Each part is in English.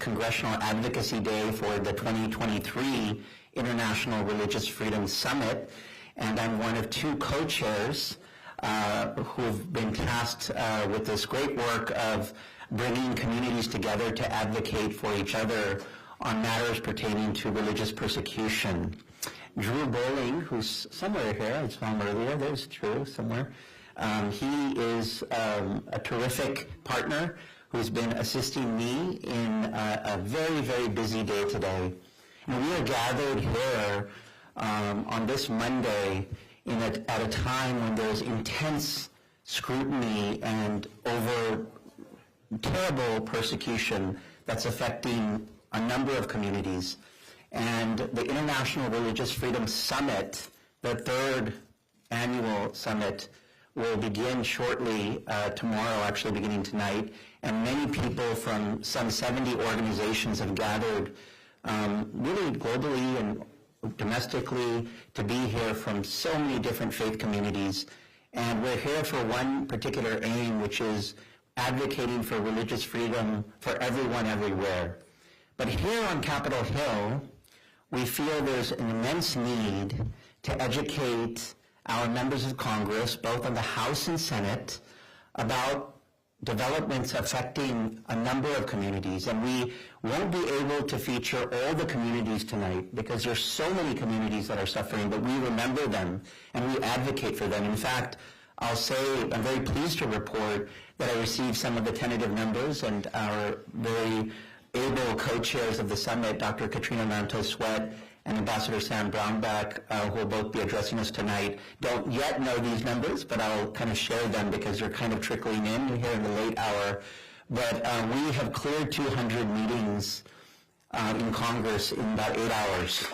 Congressional Advocacy Day for the 2023 International Religious Freedom Summit, and I'm one of two co-chairs who've been tasked with this great work of bringing communities together to advocate for each other on matters pertaining to religious persecution. Drew Bowling, who's somewhere here, I saw him earlier, there's Drew somewhere. He is a terrific partner who's been assisting me in a very, very busy day today. And we are gathered here on this Monday at a time when there's intense scrutiny and over terrible persecution that's affecting a number of communities. And the International Religious Freedom Summit, the third annual summit, will begin shortly tomorrow, actually beginning tonight. And many people from some 70 organizations have gathered really globally and domestically to be here from so many different faith communities. And we're here for one particular aim, which is advocating for religious freedom for everyone everywhere. But here on Capitol Hill, we feel there's an immense need to educate our members of Congress, both on the House and Senate, about developments affecting a number of communities. And we won't be able to feature all the communities tonight because there's so many communities that are suffering, but we remember them and we advocate for them. In fact, I'll say I'm very pleased to report that I received some of the tentative numbers, and our very able co-chairs of the summit, Dr. Katrina Manto-Sweat and Ambassador Sam Brownback, who will both be addressing us tonight, don't yet know these numbers, but I'll kind of share them because they're kind of trickling in here in the late hour. But we have cleared 200 meetings in Congress in about 8 hours.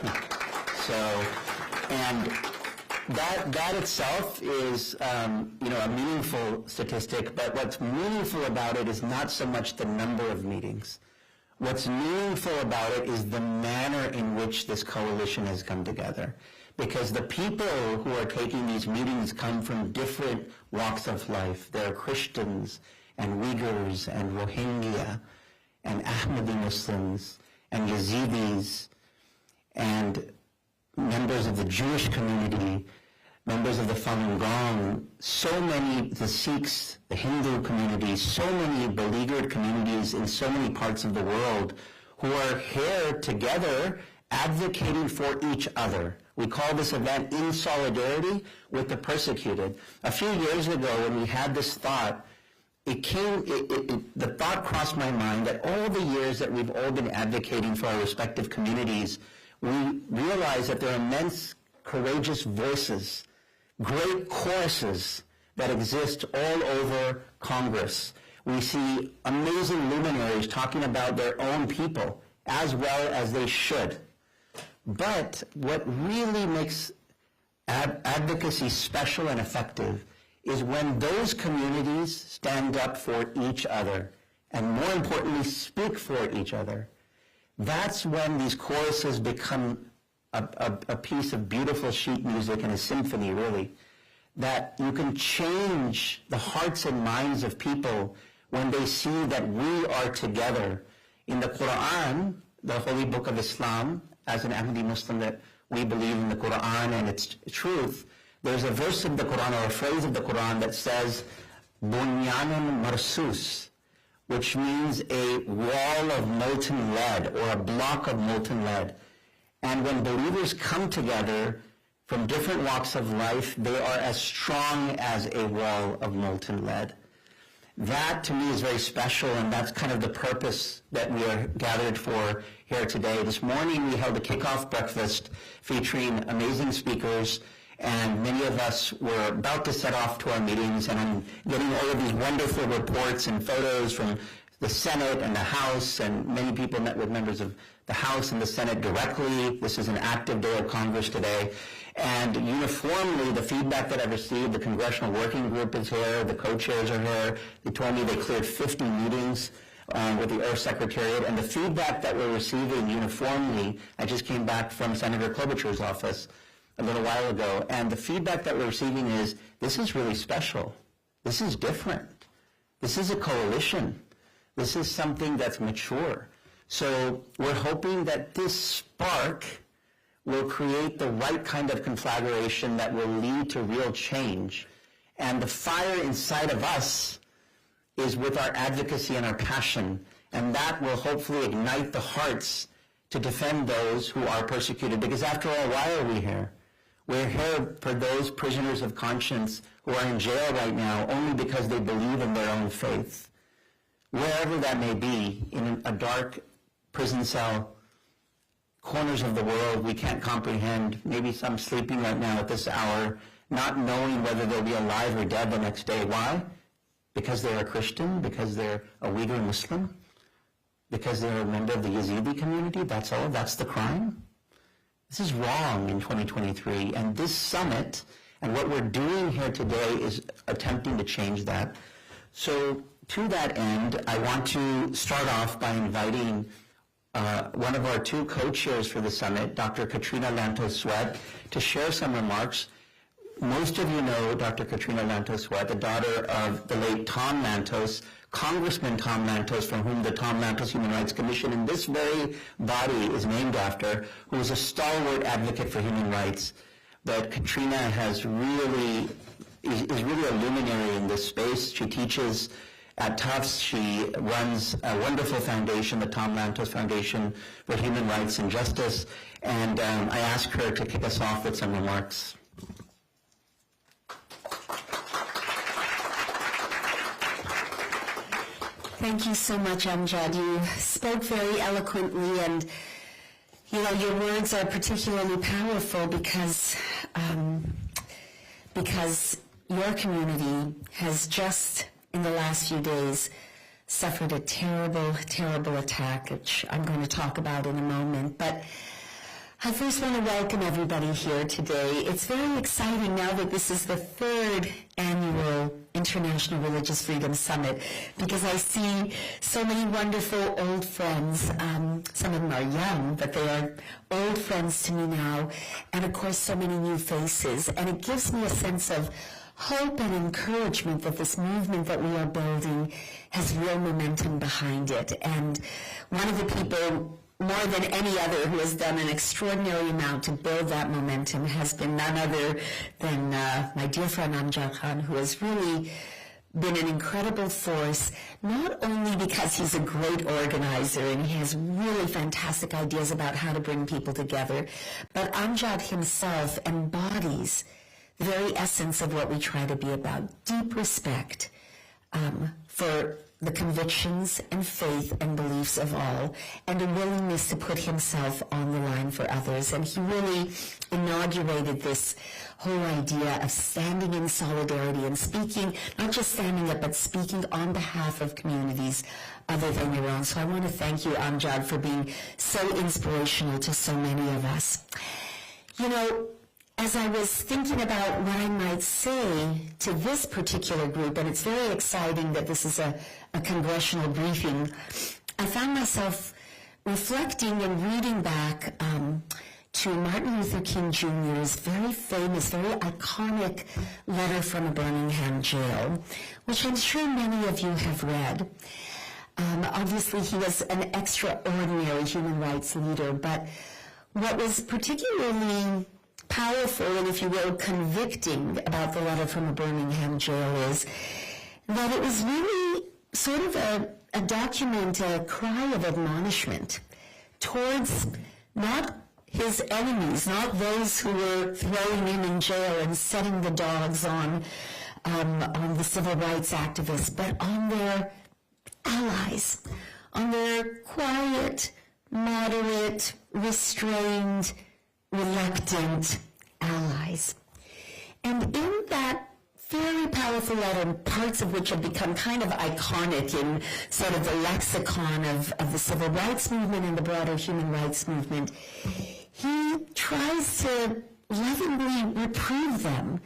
So, and that itself is, a meaningful statistic, but what's meaningful about it is not so much the number of meetings. What's meaningful about it is the manner in which this coalition has come together. Because the people who are taking these meetings come from different walks of life. There are Christians and Uyghurs and Rohingya and Ahmadi Muslims and Yazidis and members of the Jewish community, members of the Falun Gong, so many, the Sikhs, the Hindu community, so many beleaguered communities in so many parts of the world who are here together advocating for each other. We call this event In Solidarity with the Persecuted. A few years ago when we had this thought, the thought crossed my mind that all the years that we've all been advocating for our respective communities, we realize that there are immense courageous voices, great choruses that exist all over Congress. We see amazing luminaries talking about their own people, as well as they should. But what really makes advocacy special and effective is when those communities stand up for each other, and more importantly, speak for each other. That's when these choruses become a piece of beautiful sheet music and a symphony, really, that you can change the hearts and minds of people when they see that we are together. In the Quran, the holy book of Islam, as an Ahmadi Muslim, that we believe in the Quran and its truth, there's a verse of the Quran or a phrase of the Quran that says, Bunyanun marsus, which means a wall of molten lead or a block of molten lead. And when believers come together from different walks of life, they are as strong as a wall of molten lead. That, to me, is very special, and that's kind of the purpose that we are gathered for here today. This morning, we held a kickoff breakfast featuring amazing speakers, and many of us were about to set off to our meetings, and I'm getting all of these wonderful reports and photos from the Senate and the House, and many people met with members of the House and the Senate directly. This is an active day of Congress today. And uniformly, the feedback that I've received, the Congressional Working Group is here, the co-chairs are here. They told me they cleared 50 meetings with the Earth Secretariat. And the feedback that we're receiving uniformly, I just came back from Senator Klobuchar's office a little while ago, and the feedback that we're receiving is, this is really special. This is different. This is a coalition. This is something that's mature. So we're hoping that this spark will create the right kind of conflagration that will lead to real change. And the fire inside of us is with our advocacy and our passion, and that will hopefully ignite the hearts to defend those who are persecuted. Because after all, why are we here? We're here for those prisoners of conscience who are in jail right now only because they believe in their own faith. Wherever that may be, in a dark prison cell, corners of the world we can't comprehend, maybe some sleeping right now at this hour, not knowing whether they'll be alive or dead the next day. Why? Because they're a Christian? Because they're a Uyghur Muslim? Because they're a member of the Yazidi community? That's all? That's the crime? This is wrong in 2023. And this summit and what we're doing here today is attempting to change that. So to that end, I want to start off by inviting one of our two co-chairs for the summit, Dr. Katrina Lantos-Sweat, to share some remarks. Most of you know Dr. Katrina Lantos-Sweat, the daughter of the late Tom Lantos, Congressman Tom Lantos, from whom the Tom Lantos Human Rights Commission in this very body is named after, who is a stalwart advocate for human rights. But Katrina is really a luminary in this space. She teaches at Tufts. She runs a wonderful foundation, the Tom Lantos Foundation for Human Rights and Justice. And I ask her to kick us off with some remarks. Thank you so much, Amjad. You spoke very eloquently, and your words are particularly powerful because your community has just in the last few days suffered a terrible, terrible attack, which I'm going to talk about in a moment. But I first want to welcome everybody here today. It's very exciting now that this is the third annual International Religious Freedom Summit, because I see so many wonderful old friends. Some of them are young, but they are old friends to me now, and of course so many new faces. And it gives me a sense of hope and encouragement that this movement that we are building has real momentum behind it. And one of the people, more than any other, who has done an extraordinary amount to build that momentum has been none other than my dear friend Amjad Khan, who has really been an incredible force, not only because he's a great organizer and he has really fantastic ideas about how to bring people together, but Amjad himself embodies the very essence of what we try to be about: deep respect for the convictions and faith and beliefs of all, and a willingness to put himself on the line for others. And he really inaugurated this whole idea of standing in solidarity and speaking, not just standing up, but speaking on behalf of communities other than your own. So I want to thank you, Amjad, for being so inspirational to so many of us. As I was thinking about what I might say to this particular group, and it's very exciting that this is a congressional briefing, I found myself reflecting and reading back to Martin Luther King Jr.'s very famous, very iconic letter from a Birmingham jail, which I'm sure many of you have read. Obviously, he was an extraordinary human rights leader, but what was particularly powerful and, if you will, convicting about the letter from a Birmingham jail is that it was really sort of a document, a cry of admonishment towards not his enemies, not those who were throwing him in jail and setting the dogs on the civil rights activists, but on their allies, on their quiet, moderate, restrained, reluctant allies. And in that very powerful letter, parts of which have become kind of iconic in sort of the lexicon of the civil rights movement and the broader human rights movement, he tries to lovingly reprove them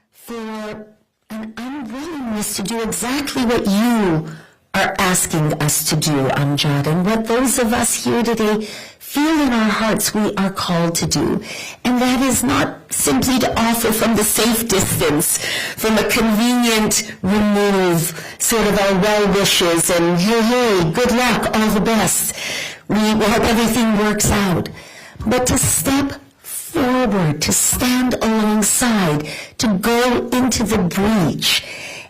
for an unwillingness to do exactly what you are asking us to do, Amjad, and what those of us here today feel in our hearts we are called to do. And that is not simply to offer from the safe distance, from a convenient remove, sort of our well wishes and hey, good luck, all the best. We hope everything works out. But to step forward, to stand alongside, to go into the breach,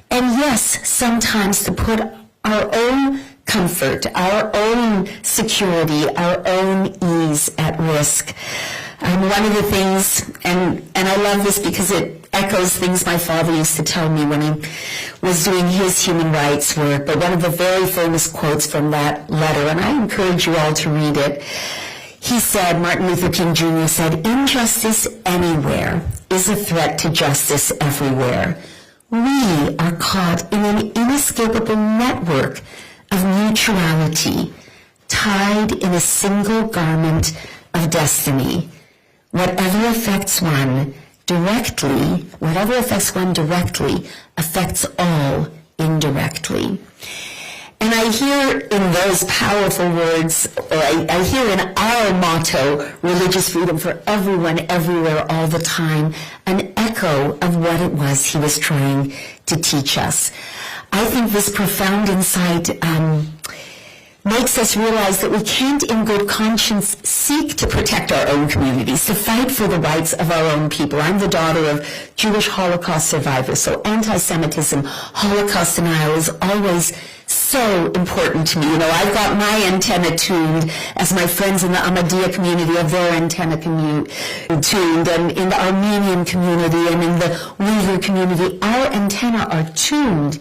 and yes, sometimes to put our own comfort, our own security, our own ease at risk. One of the things, and I love this because it echoes things my father used to tell me when he was doing his human rights work, but one of the very famous quotes from that letter, and I encourage you all to read it, he said, Martin Luther King Jr. said, "Injustice anywhere is a threat to justice everywhere. We are caught in an inescapable network of mutuality, tied in a single garment of destiny. Whatever affects one directly affects all indirectly." And I hear in those powerful words, or I hear in our motto, religious freedom for everyone, everywhere, all the time, an echo of what it was he was trying to teach us. I think this profound insight makes us realize that we can't in good conscience seek to protect our own communities, to fight for the rights of our own people. I'm the daughter of Jewish Holocaust survivors, so anti-Semitism, Holocaust denial is always so important to me. You know, I've got my antenna tuned as my friends in the Ahmadiyya community have their antenna tuned, and in the Armenian community and in the Uyghur community, our antenna are tuned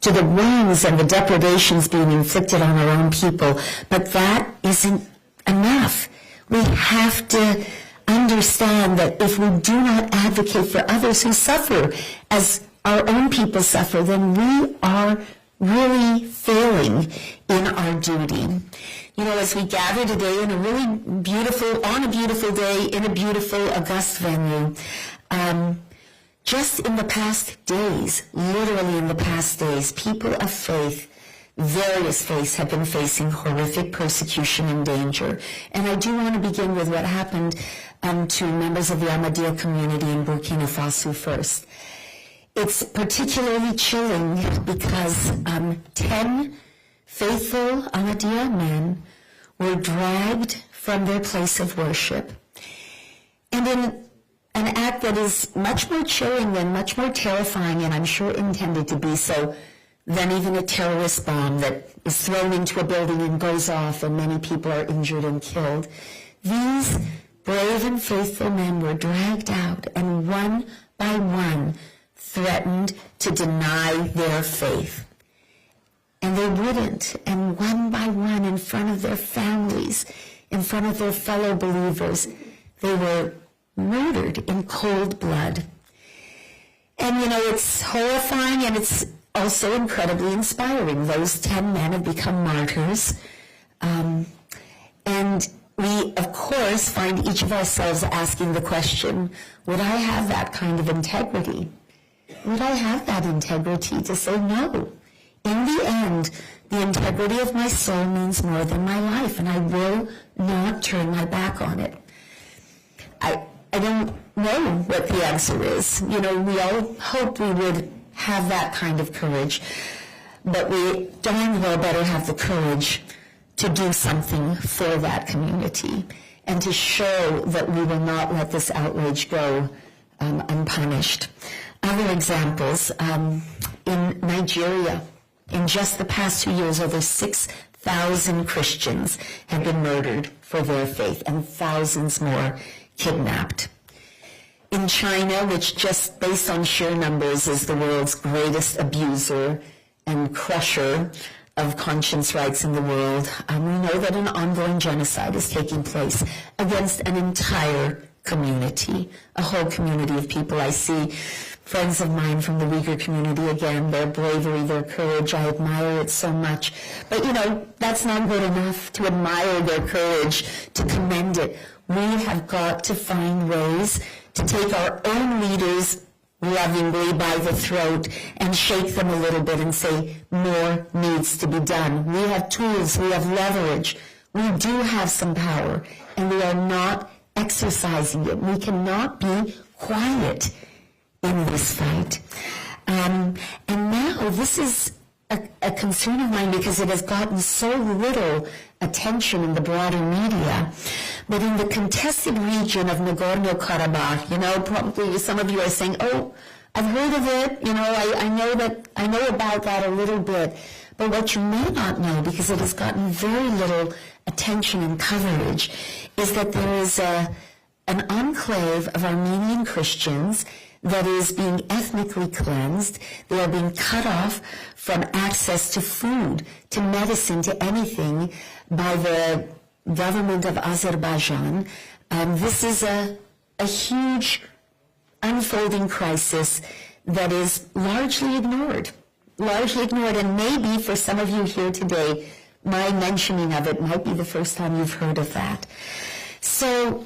to the wrongs and the depredations being inflicted on our own people. But that isn't enough. We have to understand that if we do not advocate for others who suffer as our own people suffer, then we are really failing in our duty. You know, as we gather today on a beautiful day in a beautiful, august venue, just in the past days, literally in the past days, people of faith, various faiths, have been facing horrific persecution and danger. And I do want to begin with what happened to members of the Ahmadiyya community in Burkina Faso first. It's particularly chilling because 10 faithful Ahmadiyya men were dragged from their place of worship. And in an act that is much more chilling and much more terrifying, and I'm sure intended to be so, than even a terrorist bomb that is thrown into a building and goes off and many people are injured and killed. These brave and faithful men were dragged out and one by one threatened to deny their faith. And they wouldn't, and one by one, in front of their families, in front of their fellow believers, they were murdered in cold blood. And you know, it's horrifying and it's also incredibly inspiring. Those 10 men have become martyrs. And we, of course, find each of ourselves asking the question, would I have that kind of integrity? Would I have that integrity to say no? In the end, the integrity of my soul means more than my life, and I will not turn my back on it. I don't know what the answer is. You know, we all hope we would have that kind of courage, but we darn well better have the courage to do something for that community and to show that we will not let this outrage go unpunished. Other examples, in Nigeria, in just the past 2 years, over 6,000 Christians have been murdered for their faith and thousands more kidnapped. In China, which just based on sheer numbers is the world's greatest abuser and crusher of conscience rights in the world, we know that an ongoing genocide is taking place against an entire community, a whole community of people. I see friends of mine from the Uyghur community, again, their bravery, their courage, I admire it so much. But, you know, that's not good enough to admire their courage, to commend it. We have got to find ways to take our own leaders lovingly by the throat and shake them a little bit and say, more needs to be done. We have tools, we have leverage, we do have some power, and we are not exercising it. We cannot be quiet in this fight. And now this is a concern of mine because it has gotten so little attention in the broader media. But in the contested region of Nagorno-Karabakh, probably some of you are saying, oh, I've heard of it, I know about that a little bit. But what you may not know, because it has gotten very little attention and coverage, is that there is an enclave of Armenian Christians that is being ethnically cleansed. They are being cut off from access to food, to medicine, to anything by the government of Azerbaijan. This is a huge unfolding crisis that is largely ignored. And maybe for some of you here today, my mentioning of it might be the first time you've heard of that. So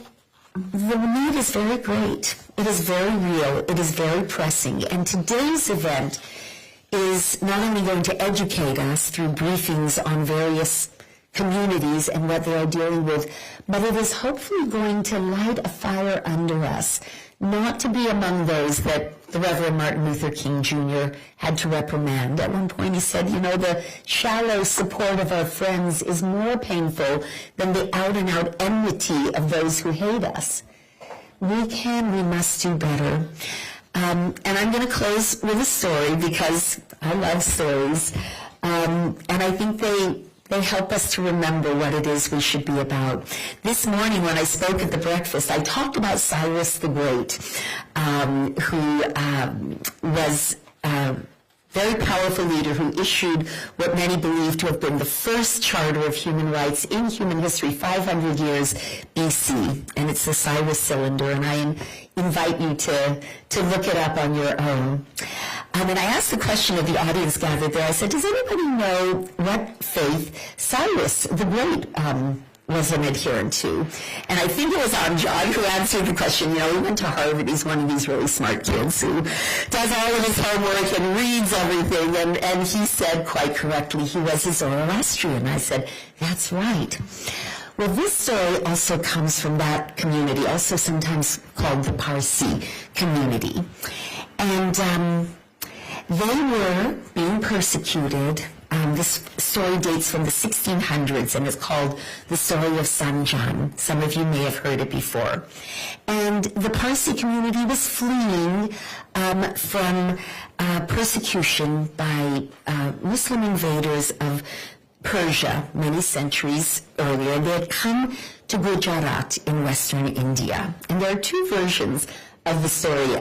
the need is very great. It is very real. It is very pressing. And today's event is not only going to educate us through briefings on various communities and what they are dealing with, but it is hopefully going to light a fire under us, not to be among those that the Reverend Martin Luther King Jr. had to reprimand. At one point he said, the shallow support of our friends is more painful than the out-and-out enmity of those who hate us. We must do better. And I'm going to close with a story because I love stories. And I think they help us to remember what it is we should be about. This morning when I spoke at the breakfast, I talked about Cyrus the Great, who was a very powerful leader who issued what many believe to have been the first charter of human rights in human history, 500 years BC. And it's the Cyrus Cylinder, and I invite you to look it up on your own. And I asked the question of the audience gathered there. I said, does anybody know what faith Cyrus the Great was an adherent to? And I think it was John who answered the question. He went to Harvard. He's one of these really smart kids who does all of his homework and reads everything. And he said quite correctly, he was a Zoroastrian. I said, that's right. Well, this story also comes from that community, also sometimes called the Parsi community. And they were being persecuted. This story dates from the 1600s and is called the story of Sanjan. Some of you may have heard it before. And the Parsi community was fleeing from persecution by Muslim invaders of Persia many centuries earlier. They had come to Gujarat in western India. And there are two versions of the story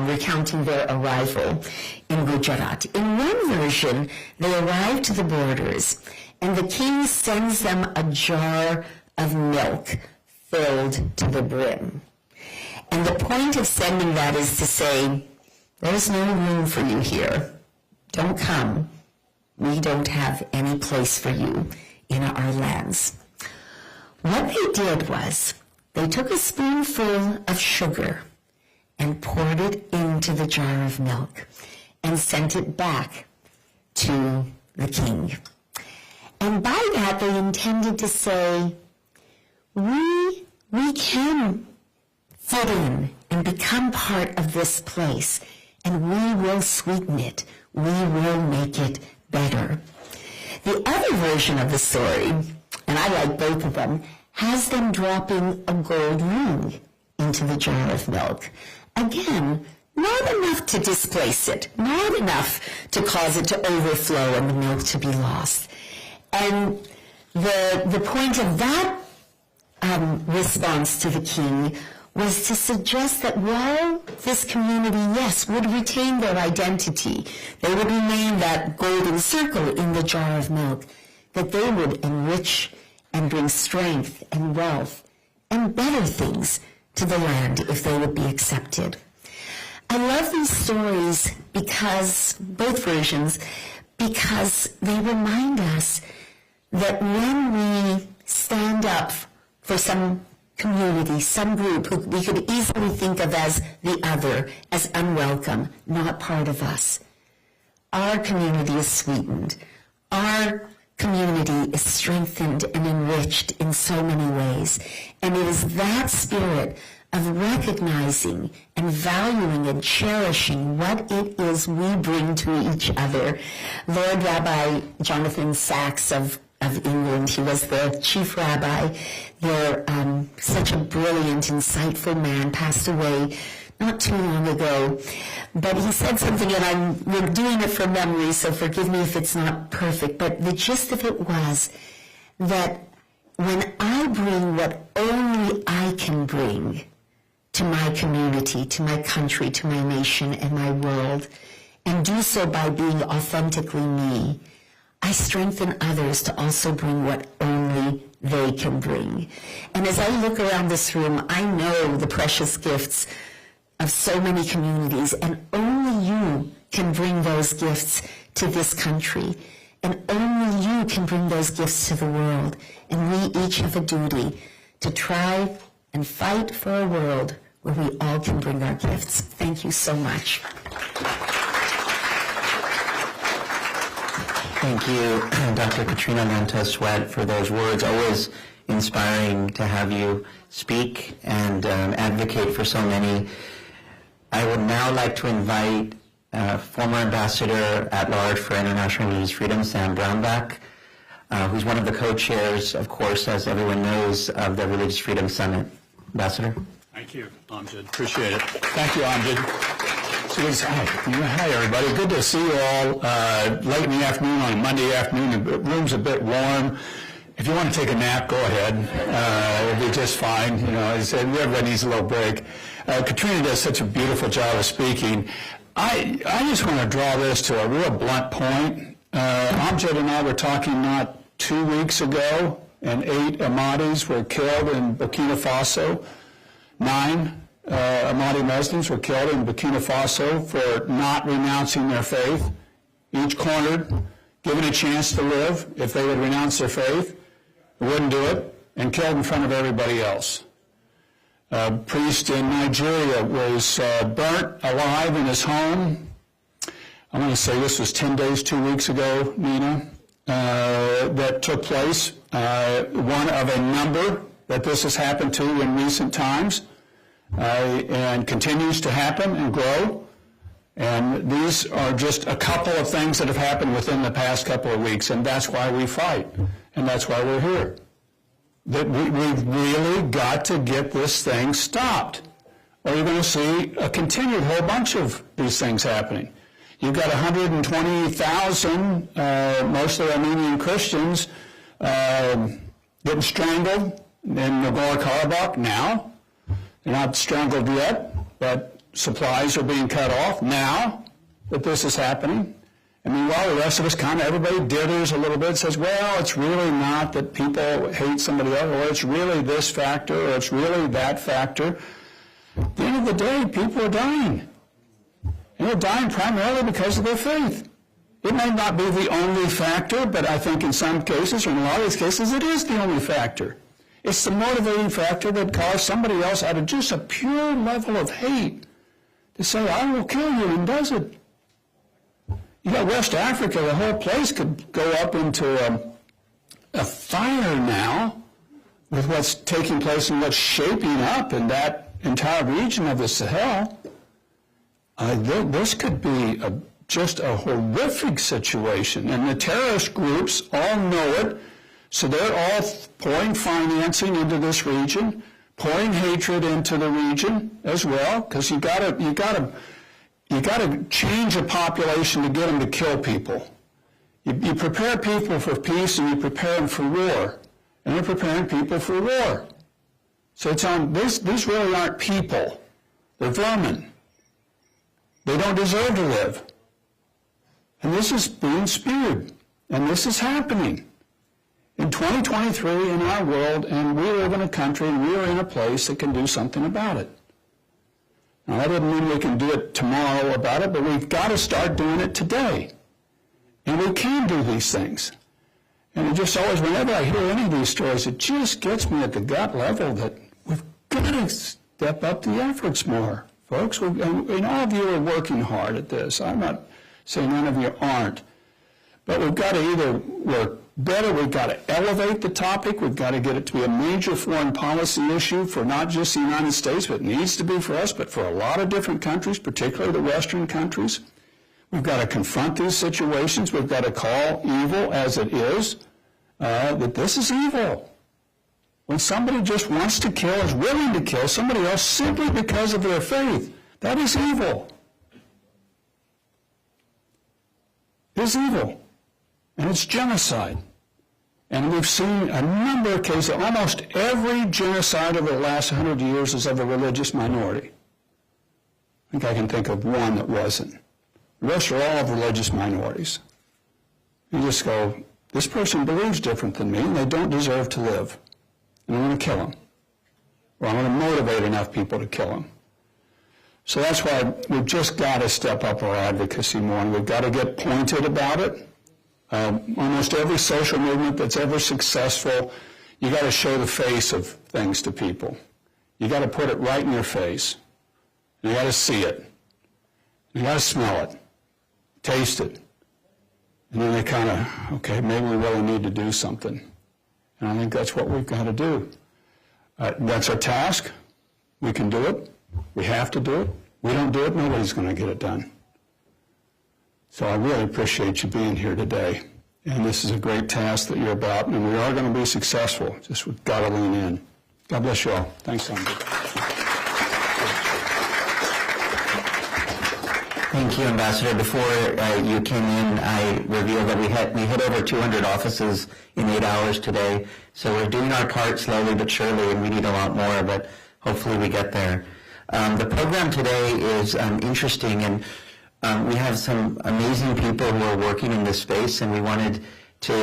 recounting their arrival in Gujarat. In one version, they arrive to the borders, and the king sends them a jar of milk filled to the brim. And the point of sending that is to say, there's no room for you here. Don't come. We don't have any place for you in our lands. What they did was, they took a spoonful of sugar and poured it into the jar of milk and sent it back to the king. And by that, they intended to say, we can fit in and become part of this place, and we will sweeten it. We will make it better. The other version of the story, and I like both of them, has them dropping a gold ring into the jar of milk. Again, not enough to displace it, not enough to cause it to overflow and the milk to be lost. And the point of that response to the king was to suggest that while this community, yes, would retain their identity, they would remain that golden circle in the jar of milk, that they would enrich and bring strength and wealth and better things to the land if they would be accepted. I love these stories because, both versions, because they remind us that when we stand up for some community, some group who we could easily think of as the other, as unwelcome, not part of us, our community is sweetened. Our community is strengthened and enriched in so many ways. And it is that spirit of recognizing and valuing and cherishing what it is we bring to each other. Lord Rabbi Jonathan Sacks of England, he was the chief rabbi there, such a brilliant, insightful man, passed away not too long ago. But he said something, and we're doing it from memory, so forgive me if it's not perfect, but the gist of it was that when I bring what only I can bring to my community, to my country, to my nation and my world, and do so by being authentically me, I strengthen others to also bring what only they can bring. And as I look around this room, I know the precious gifts of so many communities, and only you can bring those gifts to this country, and only you can bring those gifts to the world. And we each have a duty to try and fight for a world where we all can bring our gifts. Thank you so much. Thank you, Dr. Katrina Manta-Sweat, for those words. Always inspiring to have you speak and advocate for so many. I would now like to invite former Ambassador at Large for International Religious Freedom, Sam Brownback, who's one of the co-chairs, of course, as everyone knows, of the Religious Freedom Summit. Ambassador? Thank you, Amjad. Appreciate it. Thank you, Amjad. Hi, everybody. Good to see you all late in the afternoon on a Monday afternoon. The room's a bit warm. If you want to take a nap, go ahead. It'll be just fine. You know, as I said, everybody needs a little break. Katrina does such a beautiful job of speaking. I just want to draw this to a real blunt point. Amjad and I were talking not 2 weeks ago, and 8 Ahmadis were killed in Burkina Faso. 9 Ahmadi Muslims were killed in Burkina Faso for not renouncing their faith, each cornered, given a chance to live. If they would renounce their faith, they wouldn't do it, and killed in front of everybody else. A priest in Nigeria was burnt alive in his home. I want to say this was 10 days, 2 weeks ago, Nina, that took place. One of a number that this has happened to in recent times. And continues to happen and grow. And these are just a couple of things that have happened within the past couple of weeks, and that's why we fight, and that's why we're here. That we've really got to get this thing stopped, or you're going to see a continued whole bunch of these things happening. You've got 120,000, mostly Armenian Christians, getting strangled in Nagorno-Karabakh now. They're not strangled yet, but supplies are being cut off now that this is happening. And meanwhile, the rest of us everybody dithers a little bit, says, well, it's really not that people hate somebody else, or it's really this factor, or it's really that factor. At the end of the day, people are dying. And they're dying primarily because of their faith. It may not be the only factor, but I think in some cases, or in a lot of these cases, it is the only factor. It's the motivating factor that caused somebody else out of just a pure level of hate to say, I will kill you, and does it. You got West Africa, the whole place could go up into a fire now with what's taking place and what's shaping up in that entire region of the Sahel. This could be just a horrific situation, and the terrorist groups all know it. So they're all pouring financing into this region, pouring hatred into the region as well, because you got to change a population to get them to kill people. You prepare people for peace, and you prepare them for war, and they're preparing people for war. So it's on these really aren't people; they're vermin. They don't deserve to live, and this is being spewed, and this is happening. In 2023 in our world, and we live in a country, and we are in a place that can do something about it. Now, that doesn't mean we can do it tomorrow about it, but we've got to start doing it today. And we can do these things. And it just always, whenever I hear any of these stories, it just gets me at the gut level that we've got to step up the efforts more. Folks, and all of you are working hard at this. I'm not saying none of you aren't. But we've got to either work better. We've got to elevate the topic. We've got to get it to be a major foreign policy issue for not just the United States, but it needs to be for us, but for a lot of different countries, particularly the Western countries. We've got to confront these situations. We've got to call evil as it is, that this is evil. When somebody just wants to kill, is willing to kill somebody else simply because of their faith, that is evil. It is evil. And it's genocide. And we've seen a number of cases. Almost every genocide over the last 100 years is of a religious minority. I think I can think of one that wasn't. The rest are all of religious minorities. You just go, this person believes different than me, and they don't deserve to live. And I'm going to kill them. Or I'm going to motivate enough people to kill them. So that's why we've just got to step up our advocacy more, and we've got to get pointed about it. Almost every social movement that's ever successful, you got to show the face of things to people. You got to put it right in their face. You got to see it. You got to smell it, taste it. And then they kind of, okay, maybe we really need to do something. And I think that's what we've got to do. That's our task. We can do it. We have to do it. We don't do it, nobody's going to get it done. So I really appreciate you being here today. And this is a great task that you're about, and we are going to be successful. Just we've got to lean in. God bless you all. Thanks, Andrew. Thank you, Ambassador. Before you came in, I revealed that we hit over 200 offices in 8 hours today. So we're doing our part slowly but surely, and we need a lot more, but hopefully we get there. The program today is interesting, and we have some amazing people who are working in this space, and we wanted to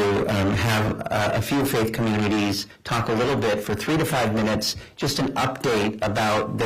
have a few faith communities talk a little bit for 3 to 5 minutes, just an update about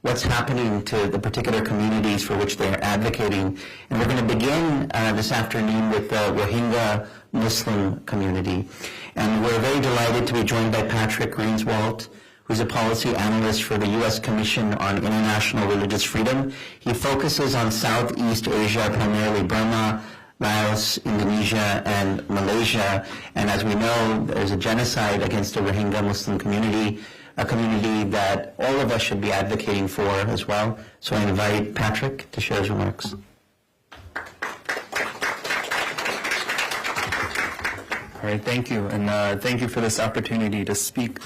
what's happening to the particular communities for which they're advocating. And we're going to begin this afternoon with the Rohingya Muslim community. And we're very delighted to be joined by Patrick Greenswald, who's a policy analyst for the U.S. Commission on International Religious Freedom. He focuses on Southeast Asia, primarily Burma, Laos, Indonesia, and Malaysia. And as we know, there's a genocide against the Rohingya Muslim community, a community that all of us should be advocating for as well. So I invite Patrick to share his remarks. All right, thank you. And thank you for this opportunity to speak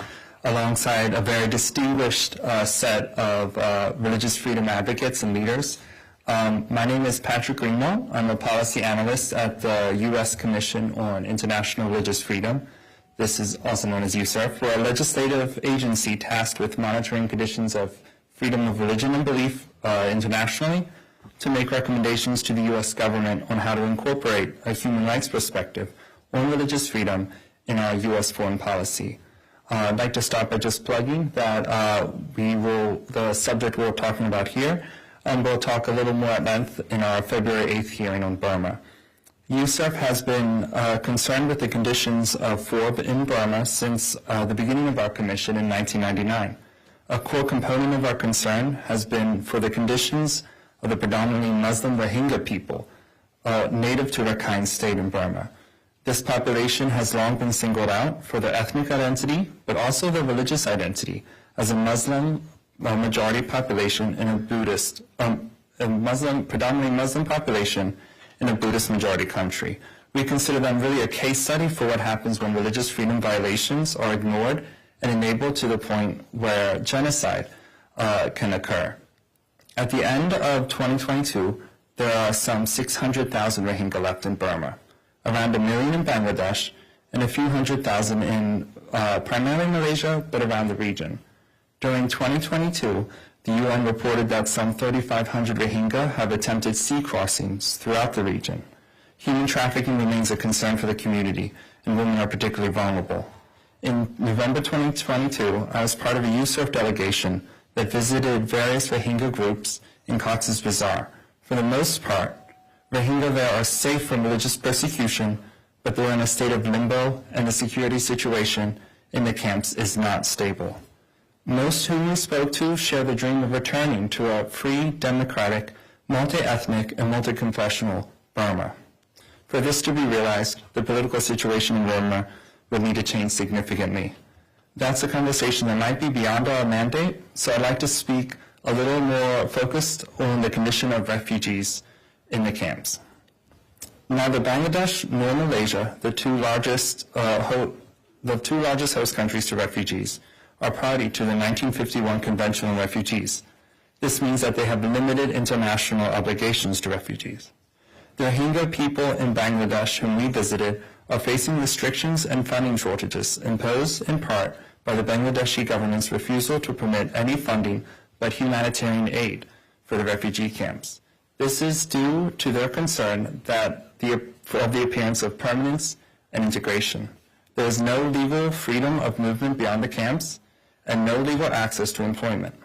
alongside a very distinguished set of religious freedom advocates and leaders. My name is Patrick Greenwald. I'm a policy analyst at the U.S. Commission on International Religious Freedom. This is also known as USERF. We're a legislative agency tasked with monitoring conditions of freedom of religion and belief internationally to make recommendations to the U.S. government on how to incorporate a human rights perspective on religious freedom in our U.S. foreign policy. I'd like to start by just plugging that the subject we're talking about here, we'll talk a little more at length in our February 8th hearing on Burma. USERF has been concerned with the conditions of FORB in Burma since the beginning of our commission in 1999. A core component of our concern has been for the conditions of the predominantly Muslim Rohingya people native to Rakhine State in Burma. This population has long been singled out for their ethnic identity, but also their religious identity as a Muslim majority population in a Buddhist, predominantly Muslim population in a Buddhist majority country. We consider them really a case study for what happens when religious freedom violations are ignored and enabled to the point where genocide can occur. At the end of 2022, there are some 600,000 Rohingya left in Burma, around 1 million in Bangladesh, and a few 100,000 in primarily Malaysia, but around the region. During 2022, the UN reported that some 3,500 Rohingya have attempted sea crossings throughout the region. Human trafficking remains a concern for the community, and women are particularly vulnerable. In November 2022, I was part of a USERF delegation that visited various Rohingya groups in Cox's Bazar. For the most part, Rohingya there are safe from religious persecution, but they're in a state of limbo, and the security situation in the camps is not stable. Most whom we spoke to share the dream of returning to a free, democratic, multi-ethnic, and multi-confessional Burma. For this to be realized, the political situation in Burma will need to change significantly. That's a conversation that might be beyond our mandate, so I'd like to speak a little more focused on the condition of refugees in the camps. Neither Bangladesh nor Malaysia, the two largest host countries to refugees, are party to the 1951 Convention on Refugees. This means that they have limited international obligations to refugees. The Rohingya people in Bangladesh whom we visited are facing restrictions and funding shortages imposed in part by the Bangladeshi government's refusal to permit any funding but humanitarian aid for the refugee camps. This is due to their concern of the appearance of permanence and integration. There is no legal freedom of movement beyond the camps and no legal access to employment.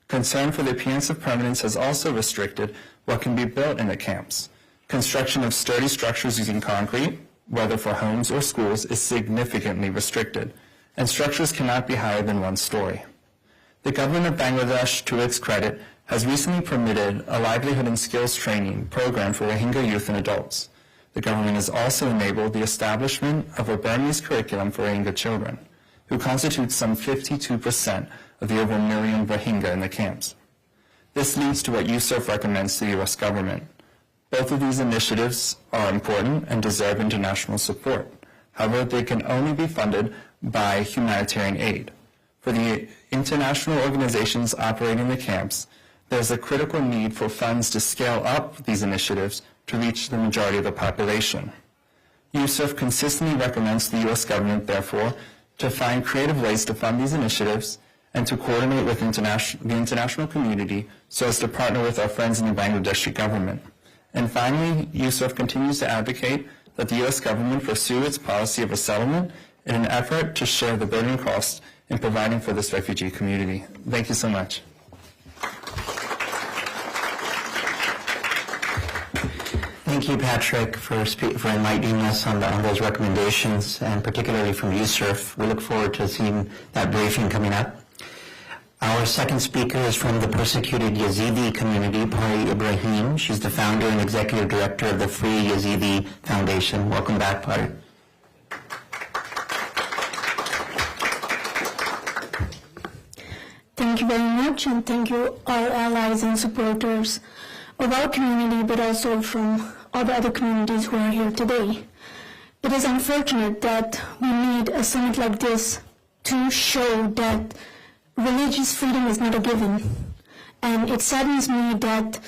Concern for the appearance of permanence has also restricted what can be built in the camps. Construction of sturdy structures using concrete, whether for homes or schools, is significantly restricted, and structures cannot be higher than 1 story. The government of Bangladesh, to its credit, has recently permitted a livelihood and skills training program for Rohingya youth and adults. The government has also enabled the establishment of a Burmese curriculum for Rohingya children, who constitute some 52% of the over 1 million Rohingya in the camps. This leads to what USURF recommends to the U.S. government. Both of these initiatives are important and deserve international support. However, they can only be funded by humanitarian aid. For the international organizations operating in the camps, there's a critical need for funds to scale up these initiatives to reach the majority of the population. USURF consistently recommends to the U.S. government, therefore, to find creative ways to fund these initiatives and to coordinate with the international community so as to partner with our friends in the Bangladeshi government. And finally, USURF continues to advocate that the U.S. government pursue its policy of resettlement in an effort to share the burden costs in providing for this refugee community. Thank you so much. Thank you, Patrick, for enlightening us on those recommendations, and particularly from USURF. We look forward to seeing that briefing coming up. Our second speaker is from the persecuted Yazidi community, Pari Ibrahim. She's the founder and executive director of the Free Yazidi Foundation. Welcome back, Pari. Thank you very much, and thank you all allies and supporters of our community, but also from all the other communities who are here today. It is unfortunate that we need a summit like this to show that religious freedom is not a given. And it saddens me that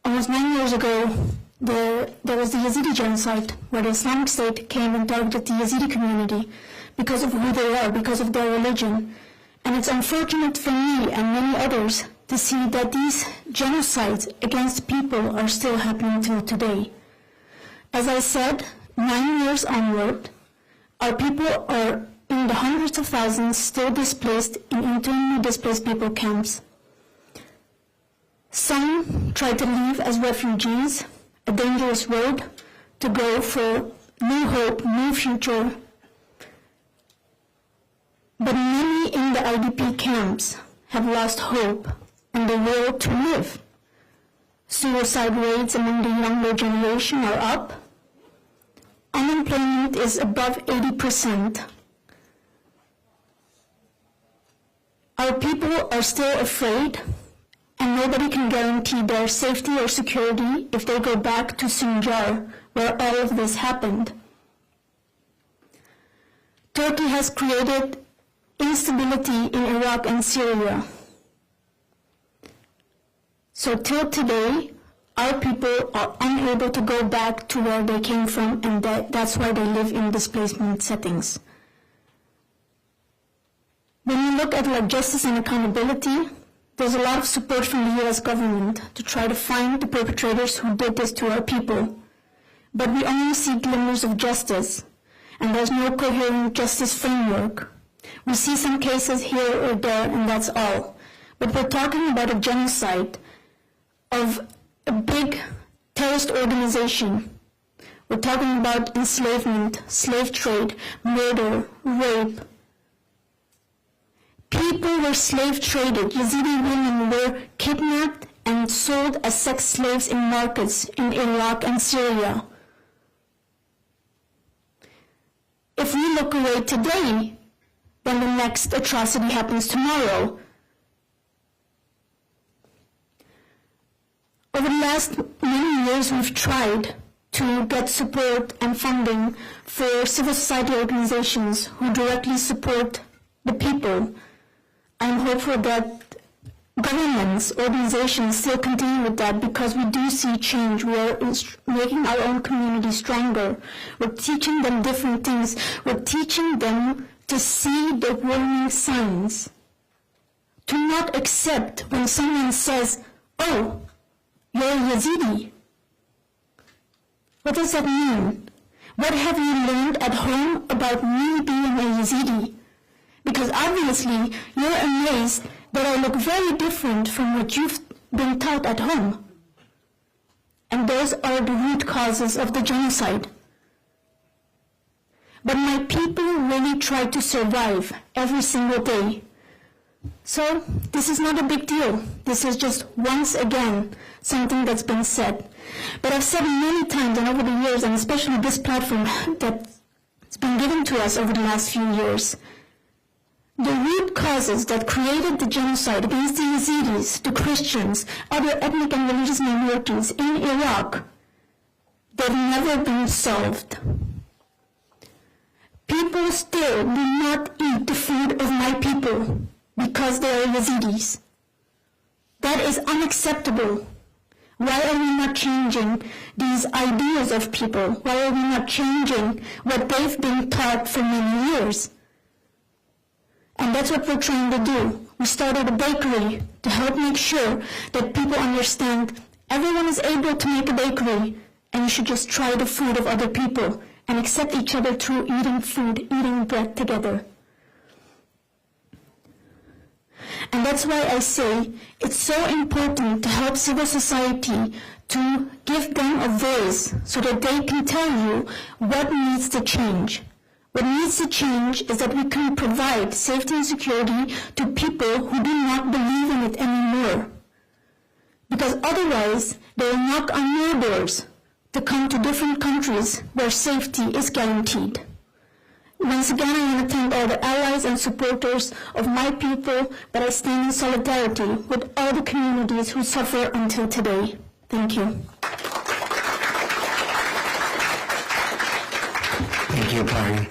almost 9 years ago, there was the Yazidi genocide, where the Islamic State came and targeted the Yazidi community because of who they are, because of their religion. And it's unfortunate for me and many others to see that these genocides against people are still happening till today. As I said, 9 years onward, our people are in the hundreds of thousands still displaced in internally displaced people camps. Some try to leave as refugees, a dangerous road to go for new hope, new future. But many in the IDP camps have lost hope and the will to live. Suicide rates among the younger generation are up. Unemployment is above 80%. Our people are still afraid, and nobody can guarantee their safety or security if they go back to Sinjar, where all of this happened. Turkey has created instability in Iraq and Syria. So till today, our people are unable to go back to where they came from, and that's why they live in displacement settings. When you look at justice and accountability, there's a lot of support from the U.S. government to try to find the perpetrators who did this to our people. But we only see glimmers of justice, and there's no coherent justice framework. We see some cases here or there, and that's all. But we're talking about a genocide of a big terrorist organization. We're talking about enslavement, slave trade, murder, rape. People were slave traded. Yazidi women were kidnapped and sold as sex slaves in markets in Iraq and Syria. if we look away today, then the next atrocity happens tomorrow. Over the last many years, we've tried to get support and funding for civil society organizations who directly support the people. I'm hopeful that governments, organizations still continue with that because we do see change. We are making our own community stronger. We're teaching them different things. We're teaching them to see the warning signs, to not accept when someone says, "Oh, you're a Yazidi." What does that mean? What have you learned at home about me being a Yazidi? Because obviously you're amazed that I look very different from what you've been taught at home. And those are the root causes of the genocide. But my people really try to survive every single day. So this is not a big deal. This is just once again something that's been said. But I've said many times and over the years, and especially this platform that's been given to us over the last few years, the root causes that created the genocide against the Yazidis, the Christians, other ethnic and religious minorities in Iraq, they've never been solved. People still do not eat the food of my people because they are Yazidis. That is unacceptable. Why are we not changing these ideas of people? Why are we not changing what they've been taught for many years? And that's what we're trying to do. We started a bakery to help make sure that people understand everyone is able to make a bakery, and you should just try the food of other people and accept each other through eating food, eating bread together. And that's why I say it's so important to help civil society, to give them a voice so that they can tell you what needs to change. What needs to change is that we can provide safety and security to people who do not believe in it anymore. Because otherwise, they will knock on your doors to come to different countries where safety is guaranteed. Once again, I want to thank all the allies and supporters of my people, but I stand in solidarity with all the communities who suffer until today. Thank you. Thank you, Pari.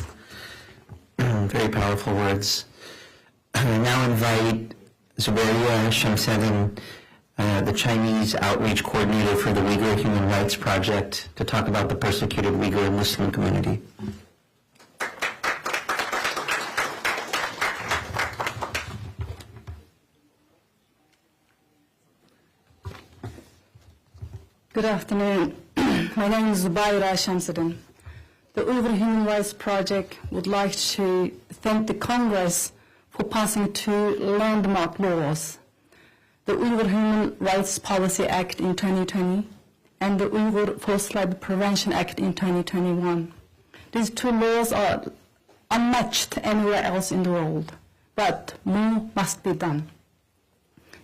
Very powerful words. I now invite Zubaria Shamseddin, the Chinese outreach coordinator for the Uyghur Human Rights Project, to talk about the persecuted Uyghur Muslim community. Good afternoon. My name is Zubaira Shamsuddin. The Uyghur Human Rights Project would like to thank the Congress for passing two landmark laws, the Uyghur Human Rights Policy Act in 2020 and the Uyghur Forced Labor Prevention Act in 2021. These two laws are unmatched anywhere else in the world, but more must be done.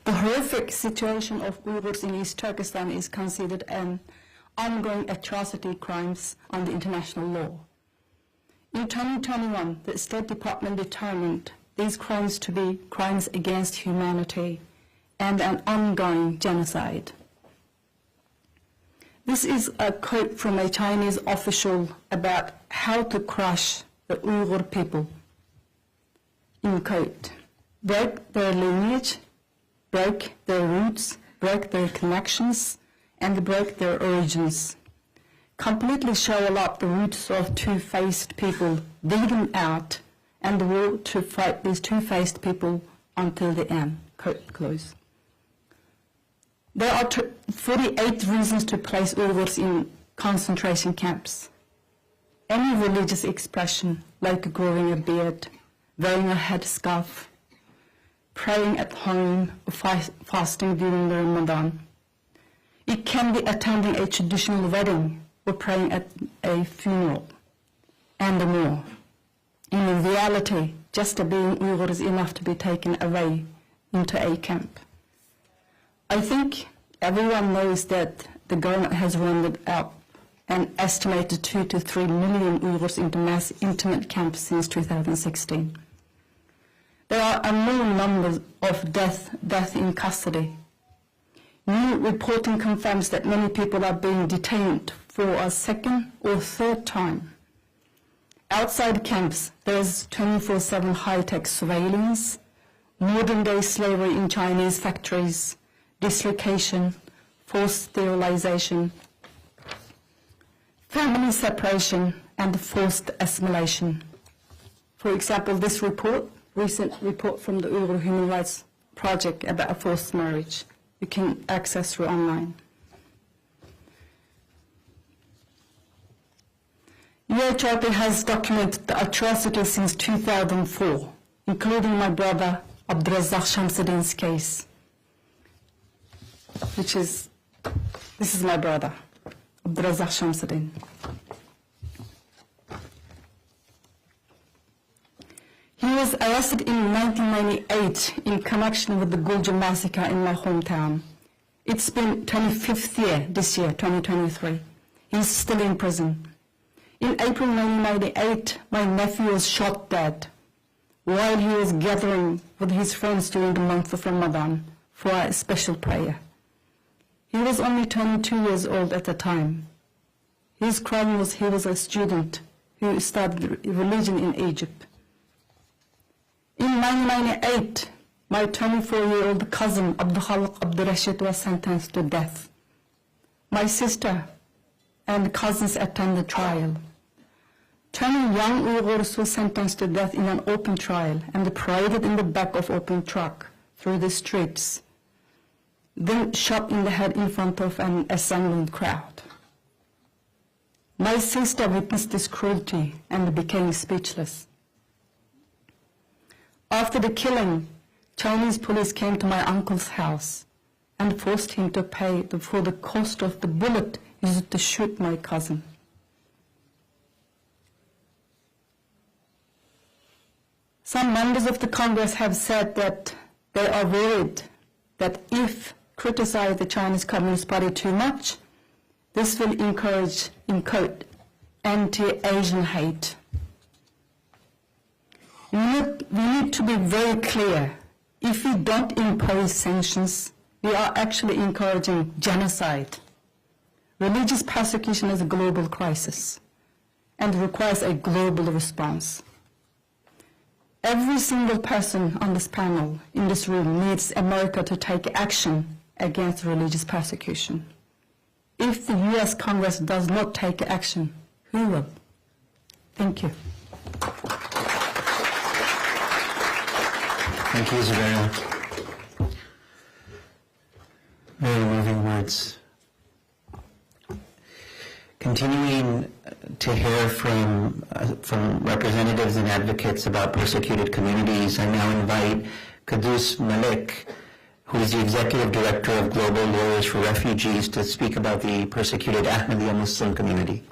The horrific situation of Uyghurs in East Turkestan is considered an ongoing atrocity crimes under international law. In 2021, the State Department determined these crimes to be crimes against humanity and an ongoing genocide. This is a quote from a Chinese official about how to crush the Uyghur people. In quote, break their lineage, break their roots, break their connections, and break their origins. Completely shovel up the roots of two-faced people, dig them out, and will to fight these two-faced people until the end. Quote close. There are 48 reasons to place Uyghurs in concentration camps. Any religious expression, like growing a beard, wearing a headscarf, praying at home, or fasting during the Ramadan. It can be attending a traditional wedding or praying at a funeral, and more. In reality, just being Uyghur is enough to be taken away into a camp. I think everyone knows that the government has rounded up and estimated 2 to 3 million Uyghurs into mass internment camps since 2016. There are unknown numbers of death in custody. New reporting confirms that many people are being detained for a second or third time. Outside camps, there's 24/7 high-tech surveillance, modern-day slavery in Chinese factories, dislocation, forced sterilization, family separation, and forced assimilation. For example, this recent report from the Uyghur Human Rights Project about forced marriage, you can access through online. UHRP has documented the atrocities since 2004, including my brother Abdurazak Shamsuddin's case, this is my brother, Abdurazak Shamsuddin. He was arrested in 1998 in connection with the Gulja massacre in my hometown. It's been 25th year this year, 2023. He's still in prison. In April 1998, my nephew was shot dead while he was gathering with his friends during the month of Ramadan for a special prayer. He was only 22 years old at the time. His crime was he was a student who studied religion in Egypt. In 1998, my 24-year-old cousin Abdul Abdurrashid was sentenced to death. My sister and cousins attended trial. 20 young Uyghurs were sentenced to death in an open trial and paraded in the back of open truck through the streets, then shot in the head in front of an assembling crowd. My sister witnessed this cruelty and became speechless. After the killing, Chinese police came to my uncle's house and forced him to pay for the cost of the bullet used to shoot my cousin. Some members of the Congress have said that they are worried that if criticize the Chinese Communist Party too much, this will encourage, in quote, anti-Asian hate. We need to be very clear. If we don't impose sanctions, we are actually encouraging genocide. Religious persecution is a global crisis and requires a global response. Every single person on this panel, in this room, needs America to take action against religious persecution. If the U.S. Congress does not take action, who will? Thank you. Thank you, Isabella. Very moving words. Continuing to hear from representatives and advocates about persecuted communities, I now invite Qudus Malik, who is the Executive Director of Global Lawyers for Refugees, to speak about the persecuted Ahmadiyya Muslim community.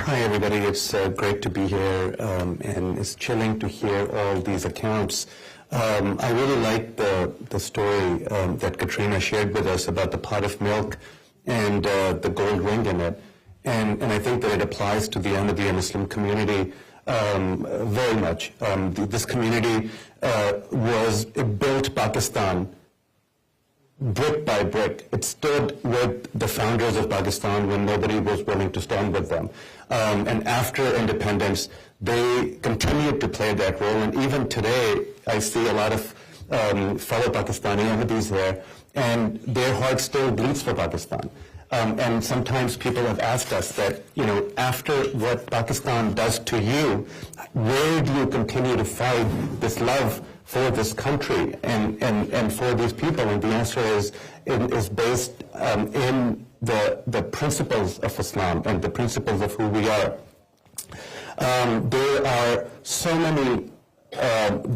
Hi everybody, it's great to be here, and it's chilling to hear all these accounts. I really like the story that Katrina shared with us about the pot of milk and the gold ring in it, and I think that it applies to the Ahmadiyya Muslim community very much. This community built Pakistan brick by brick. It stood with the founders of Pakistan when nobody was willing to stand with them. And after independence, they continued to play that role. And even today, I see a lot of fellow Pakistani Ahmadis there, and their heart still bleeds for Pakistan. And sometimes people have asked us that, after what Pakistan does to you, where do you continue to fight this love for this country and for these people? And the answer is based in the principles of Islam and the principles of who we are. There are so many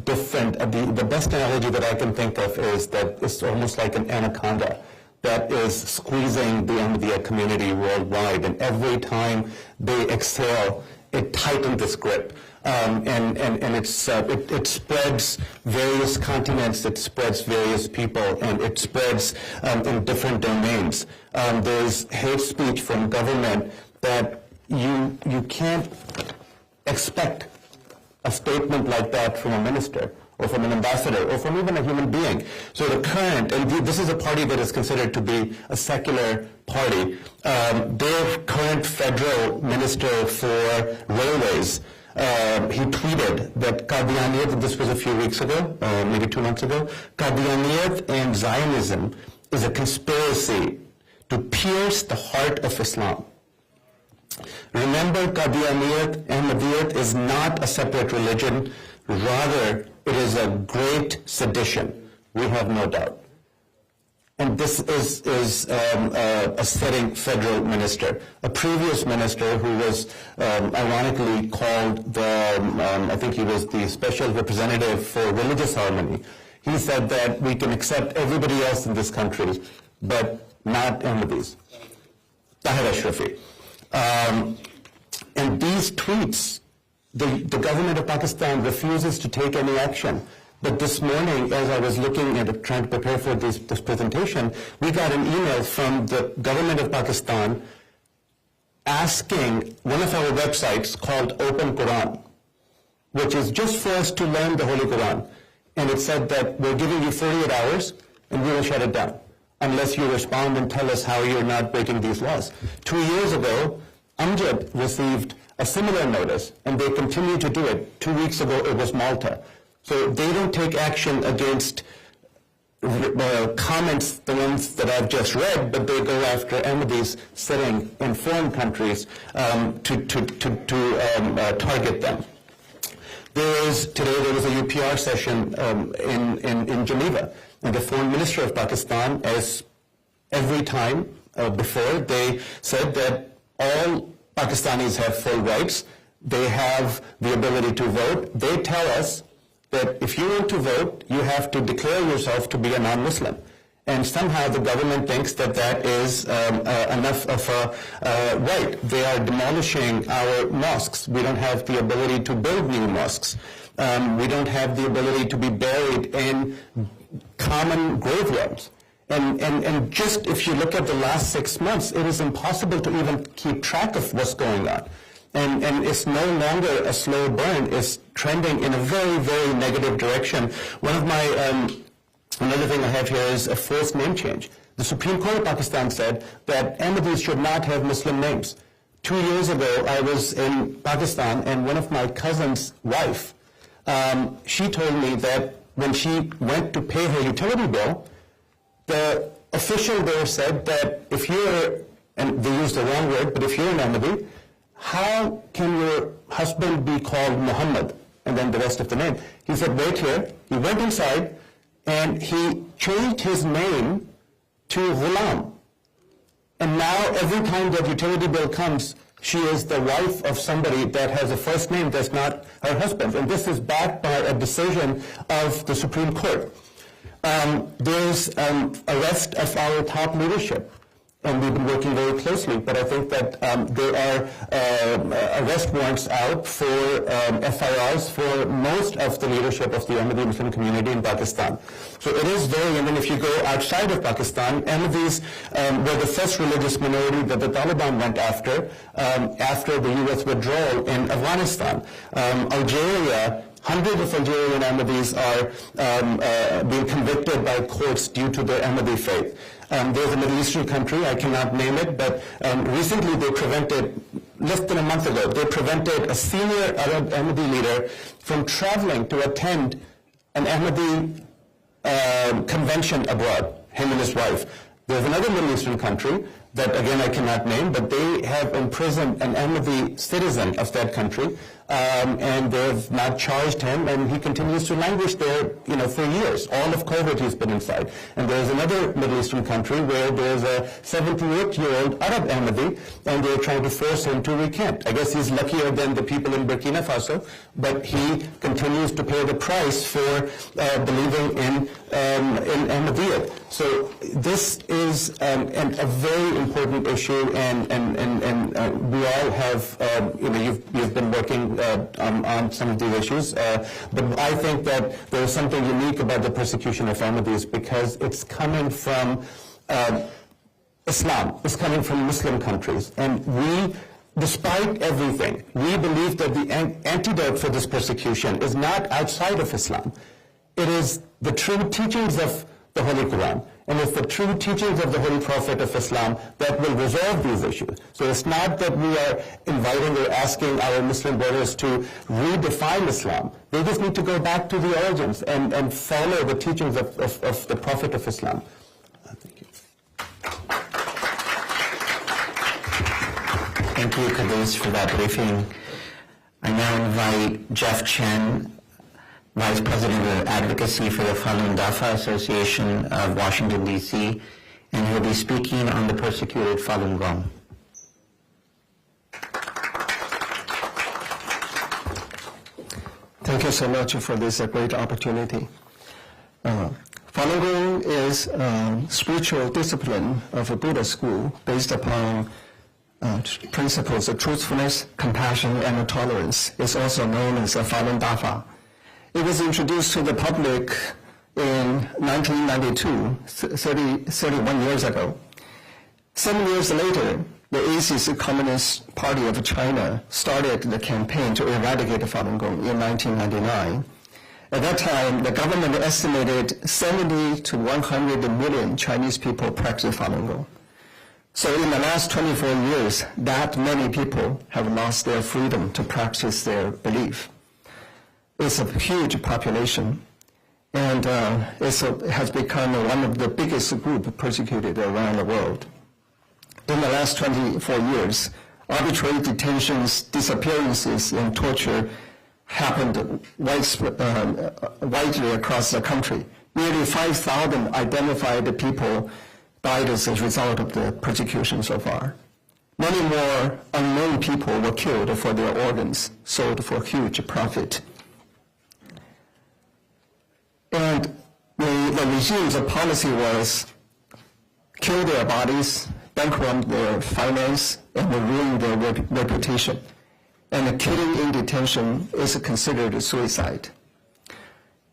different, the best analogy that I can think of is that it's almost like an anaconda that is squeezing the Ahmadiyya community worldwide, and every time they exhale, it tightened this grip. And it spreads various continents, it spreads various people, and it spreads in different domains. There's hate speech from government that you can't expect a statement like that from a minister, or from an ambassador, or from even a human being. So the current, and this is a party that is considered to be a secular party, their current federal minister for railways, he tweeted that Qadianiyat, this was a few weeks ago, maybe 2 months ago, Qadianiyat and Zionism is a conspiracy to pierce the heart of Islam. Remember, Qadianiyat, Ahmadiyat is not a separate religion, rather it is a great sedition, we have no doubt. And this is a sitting federal minister. A previous minister who was ironically called I think he was the special representative for religious harmony. He said that we can accept everybody else in this country, but not Ahmadis. Tahir Ashrafi. And these tweets, the government of Pakistan refuses to take any action. But this morning, as I was looking at trying to prepare for this presentation, we got an email from the government of Pakistan asking one of our websites called Open Quran, which is just for us to learn the Holy Quran. And it said that we're giving you 48 hours and we will shut it down unless you respond and tell us how you're not breaking these laws. 2 years ago, Amjad received a similar notice, and they continue to do it. 2 weeks ago, it was Malta. So they don't take action against comments, the ones that I've just read, but they go after Ahmadis sitting in foreign countries to target them. Today there was a UPR session in Geneva, and the foreign minister of Pakistan, as every time before, they said that all Pakistanis have full rights. They have the ability to vote. They tell us that if you want to vote, you have to declare yourself to be a non-Muslim. And somehow the government thinks that that is enough of a right. They are demolishing our mosques. We don't have the ability to build new mosques. We don't have the ability to be buried in common graveyards. And just if you look at the last 6 months, it is impossible to even keep track of what's going on. And it's no longer a slow burn. It's trending in a very, very negative direction. One of my, another thing I have here is a forced name change. The Supreme Court of Pakistan said that Ahmadis should not have Muslim names. 2 years ago, I was in Pakistan, and one of my cousin's wife, she told me that when she went to pay her utility bill, the official there said that if you're, and they used the wrong word, but if you're an Ahmadi, how can your husband be called Muhammad? And then the rest of the name. He said, wait here. He went inside and he changed his name to Ghulam. And now every time that utility bill comes, she is the wife of somebody that has a first name that's not her husband's. And this is backed by a decision of the Supreme Court. There's arrest of our top leadership, and we've been working very closely, but I think that there are arrest warrants out for FIRs for most of the leadership of the Ahmadi Muslim community in Pakistan. So it is very, and then if you go outside of Pakistan, Ahmadis were the first religious minority that the Taliban went after the U.S. withdrawal in Afghanistan. Algeria, hundreds of Algerian Ahmadis are being convicted by courts due to their Ahmadi faith. There's a Middle Eastern country, I cannot name it, but recently they prevented, less than a month ago, they prevented a senior Arab Ahmadi leader from traveling to attend an Ahmadi convention abroad, him and his wife. There's another Middle Eastern country that, again, I cannot name, but they have imprisoned an Ahmadi citizen of that country, and they've not charged him, and he continues to languish there, for years. All of COVID he's been inside. And there's another Middle Eastern country where there's a 78-year-old Arab Ahmadi, and they're trying to force him to recant. I guess he's luckier than the people in Burkina Faso, but he continues to pay the price for believing in Ahmadiyya. So this is a very important issue, and we all have, you've been working on some of these issues, but I think that there is something unique about the persecution of Ahmadis because it's coming from Islam, it's coming from Muslim countries, and we, despite everything, we believe that the antidote for this persecution is not outside of Islam. It is the true teachings of the Holy Quran, and it's the true teachings of the Holy Prophet of Islam that will resolve these issues. So it's not that we are inviting or asking our Muslim brothers to redefine Islam. They just need to go back to the origins and follow the teachings of the Prophet of Islam. Thank you. Thank you, Kadis, for that briefing. I now invite Jeff Chen, Vice President of Advocacy for the Falun Dafa Association of Washington, D.C., and he'll be speaking on the persecuted Falun Gong. Thank you so much for this great opportunity. Falun Gong is a spiritual discipline of a Buddha school based upon principles of truthfulness, compassion, and tolerance. It's also known as a Falun Dafa. It was introduced to the public in 1992, 31 years ago. 7 years later, the Atheist Communist Party of China started the campaign to eradicate Falun Gong in 1999. At that time, the government estimated 70 to 100 million Chinese people practice Falun Gong. So in the last 24 years, that many people have lost their freedom to practice their belief. It's a huge population, and it has become one of the biggest groups persecuted around the world. In the last 24 years, arbitrary detentions, disappearances, and torture happened widely across the country. Nearly 5,000 identified people died as a result of the persecution so far. Many more unknown people were killed for their organs, sold for huge profit. And the regime's policy was kill their bodies, bankrupt their finance, and ruin their reputation. And killing in detention is considered suicide.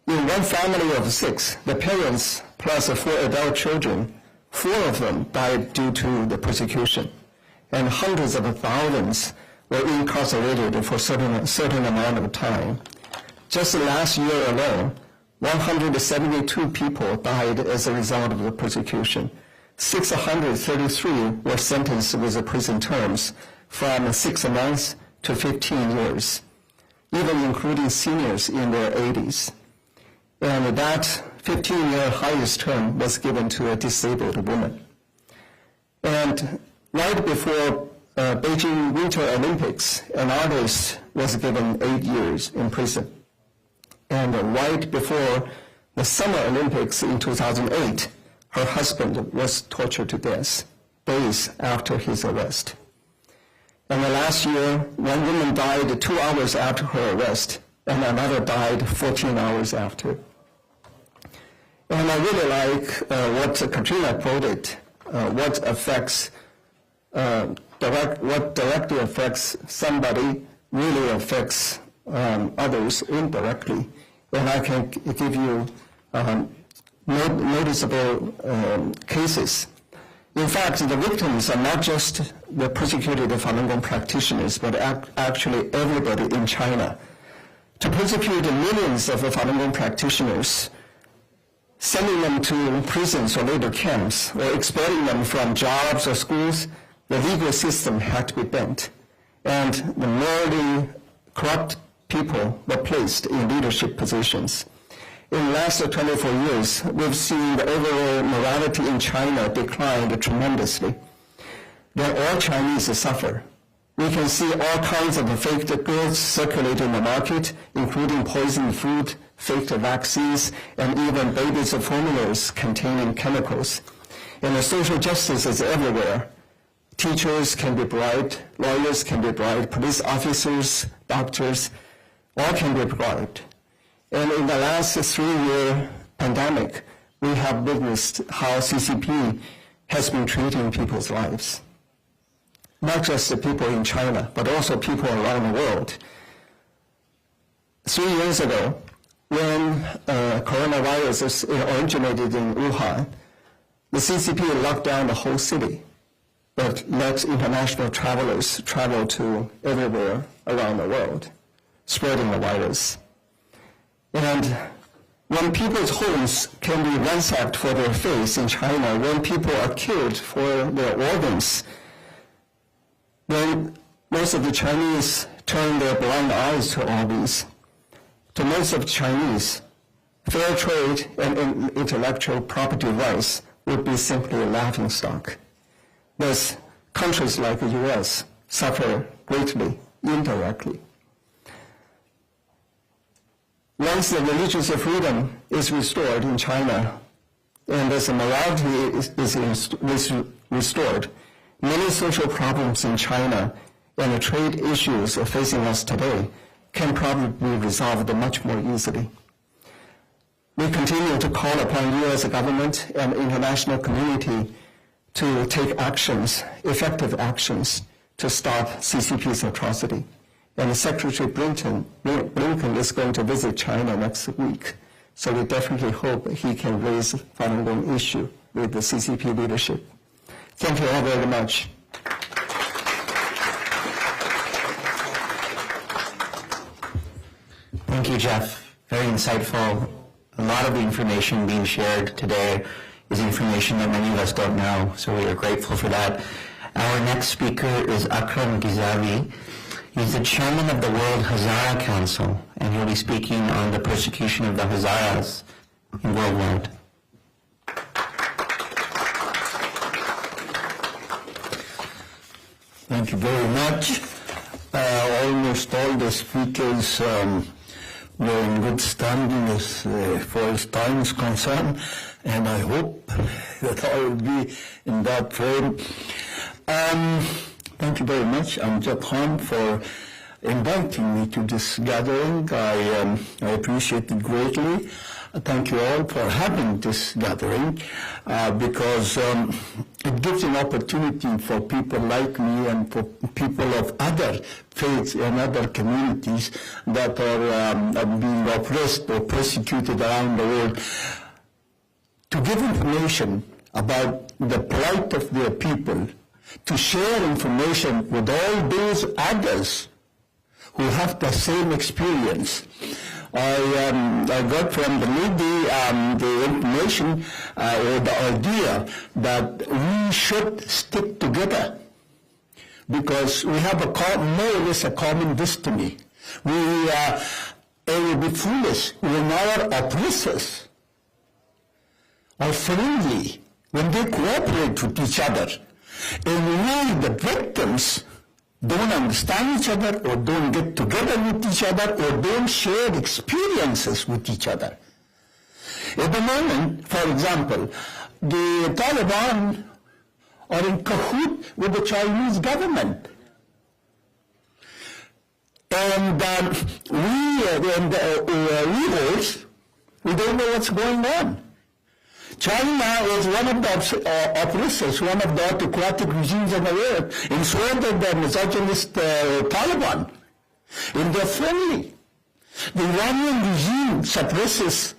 In one family of 6, the parents plus 4 adult children, 4 of them died due to the persecution, and hundreds of thousands were incarcerated for a certain amount of time. Just last year alone, 172 people died as a result of the persecution. 633 were sentenced with prison terms from 6 months to 15 years, even including seniors in their 80s. And that 15-year highest term was given to a disabled woman. And right before Beijing Winter Olympics, an artist was given 8 years in prison. And right before the Summer Olympics in 2008, her husband was tortured to death days after his arrest. And last year, one woman died 2 hours after her arrest, and another died 14 hours after. And I really like what Katrina quoted, what directly affects somebody really affects others indirectly. And I can give you noticeable cases. In fact, the victims are not just the persecuted Falun Gong practitioners, but actually everybody in China. To persecute millions of Falun Gong practitioners, sending them to prisons or labor camps, or expelling them from jobs or schools, the legal system had to be bent. And the morally corrupt people were placed in leadership positions. In the last 24 years, we've seen the overall morality in China declined tremendously. Then all Chinese suffer. We can see all kinds of fake goods circulate in the market, including poisoned food, fake vaccines, and even babies' formulas containing chemicals. And the social justice is everywhere. Teachers can be bribed, lawyers can be bribed, police officers, doctors, all can be bribed. And in the last 3-year pandemic, we have witnessed how CCP has been treating people's lives. Not just the people in China, but also people around the world. 3 years ago, when coronavirus originated in Wuhan, the CCP locked down the whole city, but let international travelers travel to everywhere around the world, spreading the virus. And when people's homes can be ransacked for their faith in China, when people are killed for their organs, then most of the Chinese turn their blind eyes to all these. To most of the Chinese, fair trade and intellectual property rights would be simply a laughingstock. Thus, countries like the U.S. suffer greatly, indirectly. Once the religious freedom is restored in China, and as a morality is restored, many social problems in China and the trade issues facing us today can probably be resolved much more easily. We continue to call upon you as a government and international community to take actions, effective actions, to stop CCP's atrocity. And Secretary Blinken is going to visit China next week, so we definitely hope he can raise Falun Gong issue with the CCP leadership. Thank you all very much. Thank you, Jeff. Very insightful. A lot of the information being shared today is information that many of us don't know, so we are grateful for that. Our next speaker is Akram Gizavi. He's the chairman of the World Hazara Council, and he'll be speaking on the persecution of the Hazaras worldwide. Thank you very much. Almost all the speakers were in good standing as far as time is concerned, and I hope that I will be in that frame. Thank you very much, Amjad Khan, for inviting me to this gathering. I appreciate it greatly. Thank you all for having this gathering because it gives an opportunity for people like me and for people of other faiths and other communities that are being oppressed or persecuted around the world to give information about the plight of their people, to share information with all those others who have the same experience. I got from the lady the information or the idea that we should stick together because we have more or less a common destiny. It would be foolish when our oppressors are friendly, when they cooperate with each other, and we, the victims, don't understand each other or don't get together with each other or don't share experiences with each other. At the moment, for example, the Taliban are in cahoot with the Chinese government. And Uyghurs, we don't know what's going on. China is one of the oppressors, one of the autocratic regimes in the world, and so are the misogynist Taliban. And they're friendly. The Iranian regime suppresses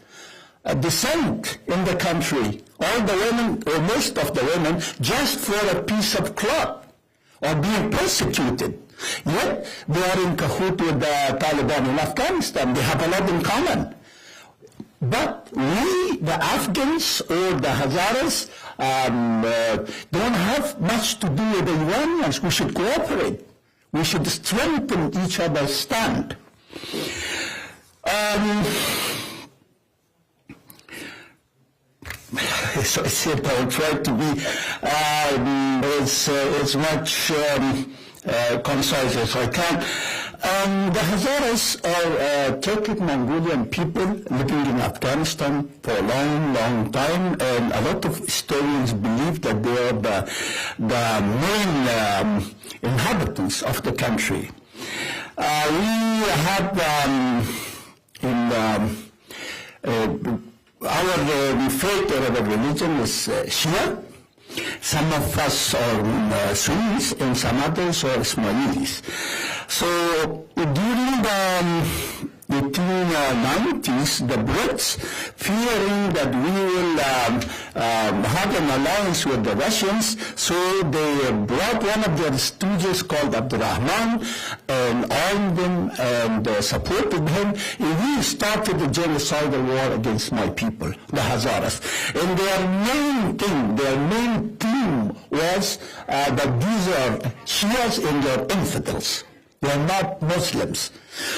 dissent in the country. All the women, or most of the women, just for a piece of cloth, are being persecuted. Yet they are in cahoot with the Taliban in Afghanistan. They have a lot in common. But we, the Afghans or the Hazaras, don't have much to do with the Iranians. We should cooperate. We should strengthen each other's stand. So I said I'll try to be as much concise as I can. The Hazaras are Turkic Mongolian people living in Afghanistan for a long, long time, and a lot of historians believe that they are the main inhabitants of the country. We have our faith or our religion is Shia, Some of us are Sunnis and some others are Ismailis. So during the 1890s, the Brits, fearing that we will have an alliance with the Russians, so they brought one of their stooges called Abdurrahman and armed him and supported him, and he started the genocidal war against my people, the Hazaras. And their main theme was that these are Shias and they're infidels. They're not Muslims.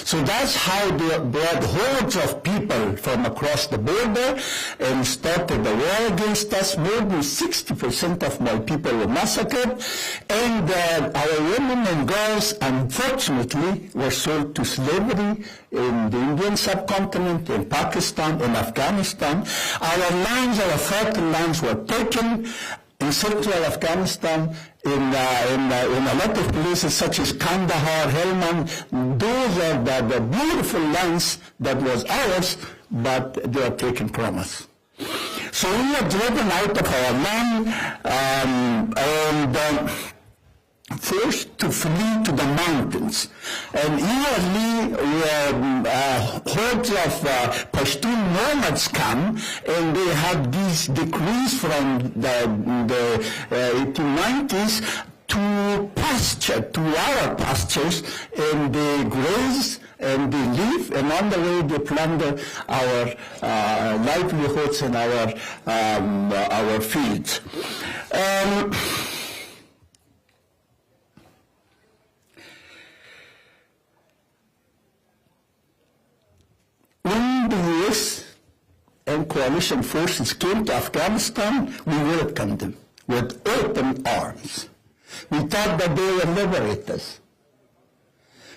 So that's how they brought hordes of people from across the border and started the war against us. More than 60% of my people were massacred, and our women and girls, unfortunately, were sold to slavery in the Indian subcontinent, in Pakistan, in Afghanistan. Our lands, our fertile lands were taken in central Afghanistan, in a lot of places such as Kandahar, Helmand. Those are the beautiful lands that was ours, but they are taken from us. So we are driven out of our land and forced to flee to the mountains. And yearly, hordes of Pashtun nomads come, and they have these decrees from the 1890s to pasture, to our pastures, and they graze and they live, and on the way they plunder our livelihoods and our fields. When the U.S. and coalition forces came to Afghanistan, we welcomed them with open arms. We thought that they were liberators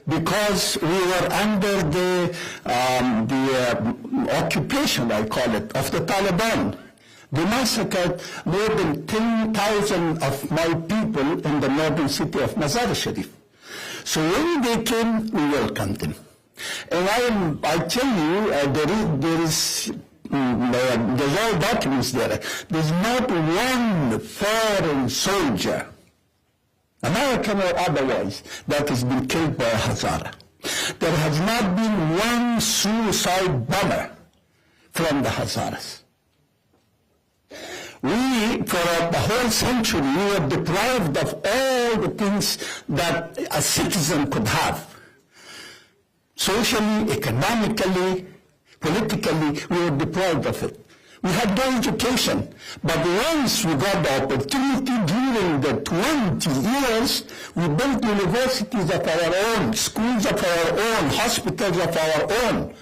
because we were under the occupation, I call it, of the Taliban. They massacred more than 10,000 of my people in the northern city of Mazar-e-Sharif. So when they came, we welcomed them. And I tell you, there's all documents there. There's not one foreign soldier, American or otherwise, that has been killed by a Hazara. There has not been one suicide bomber from the Hazaras. We, for the whole century, we were deprived of all the things that a citizen could have. Socially, economically, politically, we were deprived of it. We had no education. But once we got the opportunity during the 20 years, we built universities of our own, schools of our own, hospitals of our own.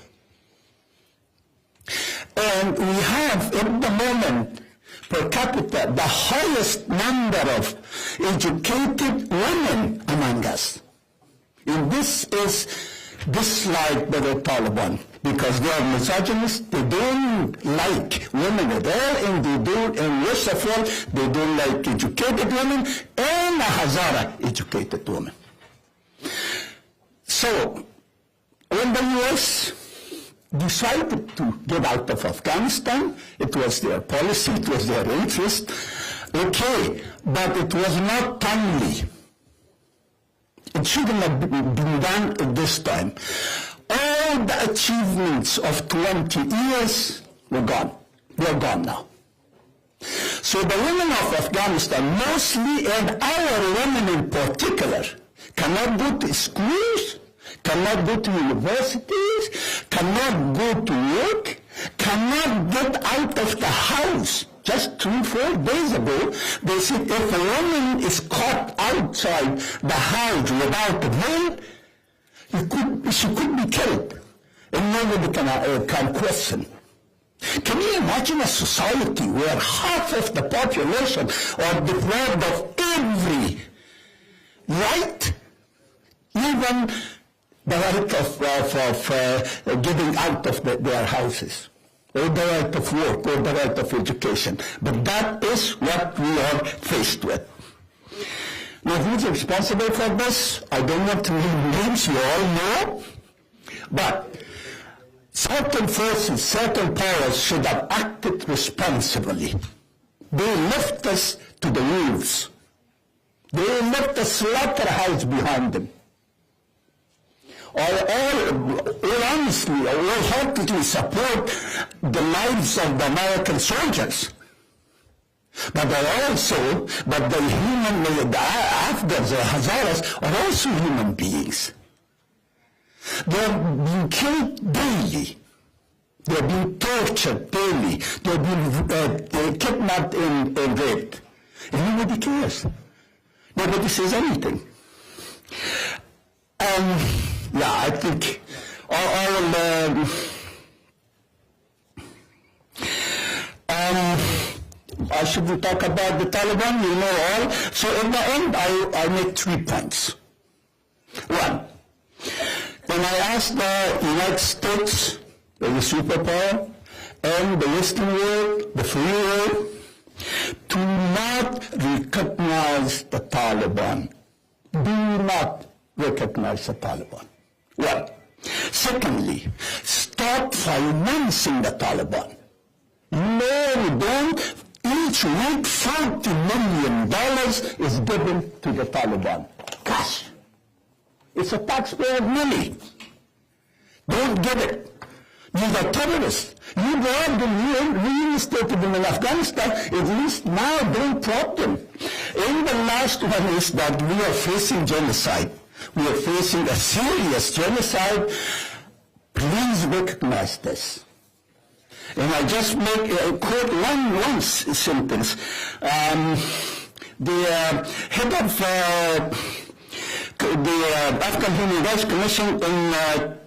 And we have, at the moment, per capita, the highest number of educated women among us. And this is disliked by the Taliban because they are misogynist. They don't like women at all, and worst of all, they don't like educated women and a Hazara educated woman. So, when the U.S. decided to get out of Afghanistan, it was their policy, it was their interest, okay, but it was not timely. It shouldn't have been done at this time. All the achievements of 20 years were gone. They're gone now. So the women of Afghanistan mostly, and our women in particular, cannot go to schools, cannot go to universities, cannot go to work, cannot get out of the house. Just 3-4 days ago, they said if a woman is caught outside the house without a veil, she could be killed, and nobody can question. Can you imagine a society where half of the population are deprived of every right, even the right of getting out of their houses, or the right of work, or the right of education? But that is what we are faced with. Now, who's responsible for this? I don't want to name names, you all know. But certain forces, certain powers should have acted responsibly. They left us to the wolves. They left the slaughterhouse behind them. All honestly, wholeheartedly support the lives of the American soldiers. But the Afghans, the Hazaras, are also human beings. They're being killed daily. They're being tortured daily. They're being kidnapped and raped. And nobody cares. Nobody says anything. I think I shouldn't talk about the Taliban, you know all. So in the end, I make 3 points. One, when I asked the United States, the superpower, and the Western world, the free world, to not recognize the Taliban. Do not recognize the Taliban. One. Secondly, stop financing the Taliban. No, we don't. Each week, $40 million is given to the Taliban. Cash. It's a taxpayer money. Don't give it. These are terrorists. You brought them, reinstated them in Afghanistan, at least now don't prop them. And the last one is that we are facing genocide. We are facing a serious genocide. Please recognize this. And I just quote one sentence. The head of the Afghan Human Rights Commission in